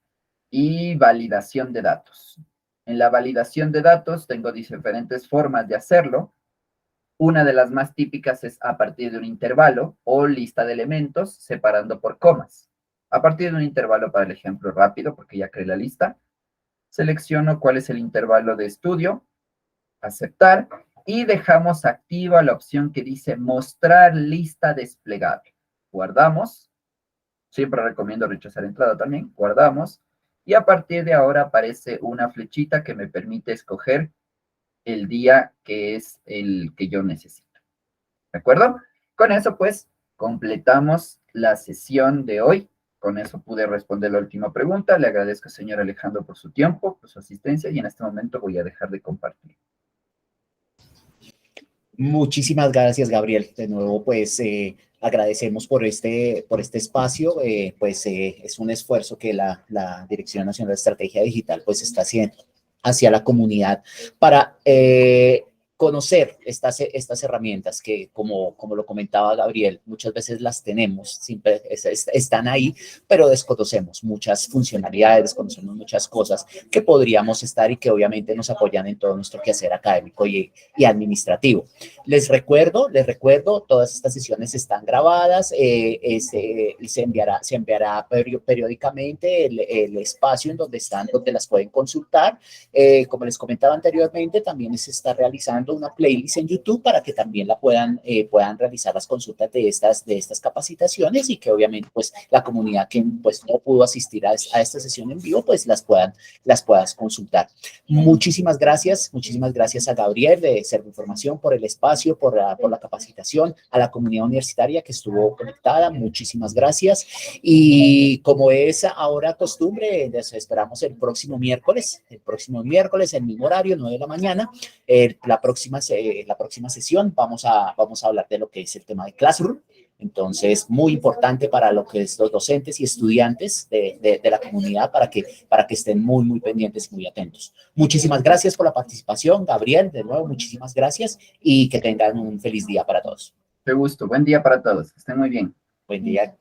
y validación de datos. En la validación de datos tengo diferentes formas de hacerlo. Una de las más típicas es a partir de un intervalo o lista de elementos separando por comas. A partir de un intervalo, para el ejemplo rápido, porque ya creé la lista, selecciono cuál es el intervalo de estudio, aceptar, y dejamos activa la opción que dice mostrar lista desplegable. Guardamos, siempre recomiendo rechazar entrada también, guardamos, y a partir de ahora aparece una flechita que me permite escoger el día que es el que yo necesito. ¿De acuerdo? Con eso, pues, completamos la sesión de hoy. Con eso pude responder la última pregunta. Le agradezco, señor Alejandro, por su tiempo, por su asistencia, y en este momento voy a dejar de compartir. Muchísimas gracias, Gabriel. De nuevo, pues, agradecemos por este espacio. Es un esfuerzo que la Dirección Nacional de Estrategia Digital, pues, está haciendo hacia la comunidad para conocer estas herramientas que, como lo comentaba Gabriel, muchas veces las tenemos, siempre están ahí, pero desconocemos muchas funcionalidades, desconocemos muchas cosas que podríamos estar y que obviamente nos apoyan en todo nuestro quehacer académico y administrativo. Les recuerdo, todas estas sesiones están grabadas, se enviará periódicamente el espacio en donde las pueden consultar. Como les comentaba anteriormente, también se está realizando creando una playlist en YouTube para que también la puedan realizar las consultas de estas capacitaciones y que obviamente pues la comunidad que pues no pudo asistir a esta sesión en vivo pues las puedas consultar. Muchísimas gracias a Gabriel de Servoinformación por el espacio, por la capacitación, a la comunidad universitaria que estuvo conectada, muchísimas gracias. Y como es ahora costumbre, les esperamos el próximo miércoles, el mismo horario, 9 de la mañana. La próxima sesión vamos a hablar de lo que es el tema de Classroom. Entonces, muy importante para lo que es los docentes y estudiantes de la comunidad para que estén muy, muy pendientes y muy atentos. Muchísimas gracias por la participación, Gabriel, de nuevo, muchísimas gracias y que tengan un feliz día para todos. Qué gusto, buen día para todos, estén muy bien. Buen día.